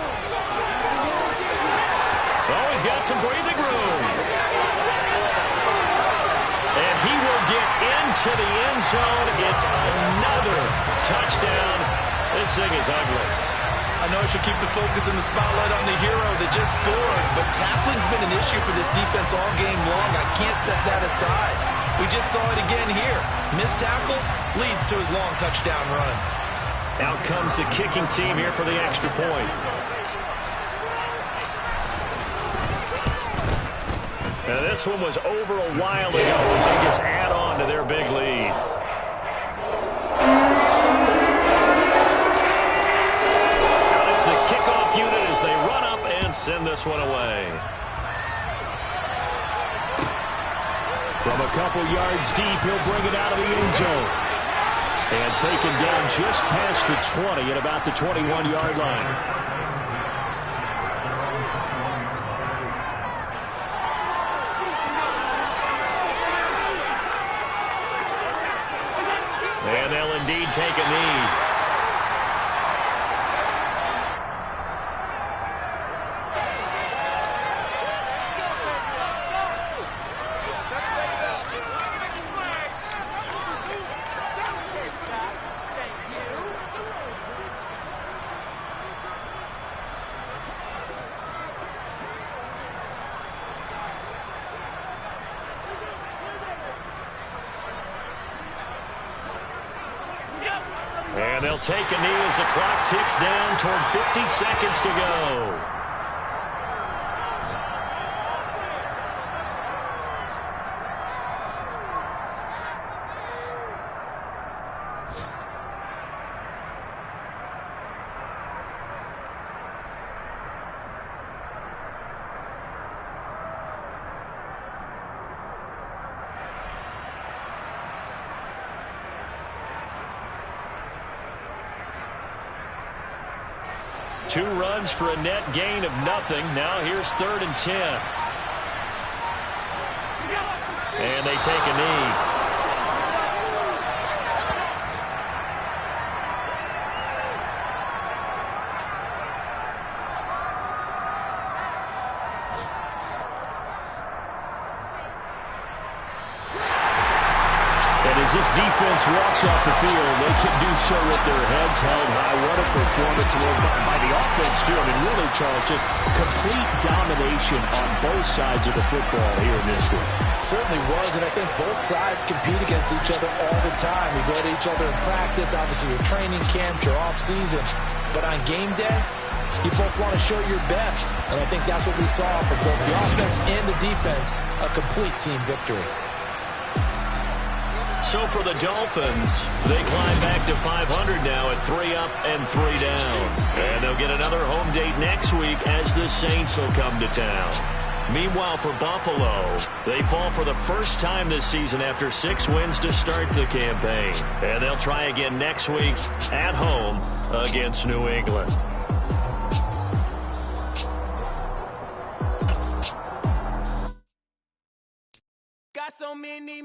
[SPEAKER 3] Oh, he's got some breathing room. And he will get into the end zone. It's another touchdown. This thing is ugly.
[SPEAKER 4] I know I should keep the focus and the spotlight on the hero that just scored, but tackling's been an issue for this defense all game long. I can't set that aside. We just saw it again here. Missed tackles leads to his long touchdown run.
[SPEAKER 3] Out comes the kicking team here for the extra point. Now this one was over a while ago as they just add on to their big lead. Now it's the kickoff unit as they run up and send this one away. From a couple yards deep, he'll bring it out of the end zone. And taken down just past the 20 at about the 21-yard line. And they'll indeed take a knee. And they'll take a knee as the clock ticks down toward 50 seconds to go. Two runs for a net gain of nothing. Now here's 3rd and 10. And they take a knee. As this defense walks off the field, they can do so with their heads held high. What a performance by the offense, too. I mean, really, Charles, just complete domination on both sides of the football here in this one.
[SPEAKER 4] Certainly was, and I think both sides compete against each other all the time. You go to each other in practice, obviously your training camps, your off-season. But on game day, you both want to show your best. And I think that's what we saw from both the offense and the defense, a complete team victory.
[SPEAKER 3] So for the Dolphins, they climb back to 500 now at 3 up and 3 down. And they'll get another home date next week as the Saints will come to town. Meanwhile, for Buffalo, they fall for the first time this season after 6 wins to start the campaign. And they'll try again next week at home against New England.
[SPEAKER 1] Got so many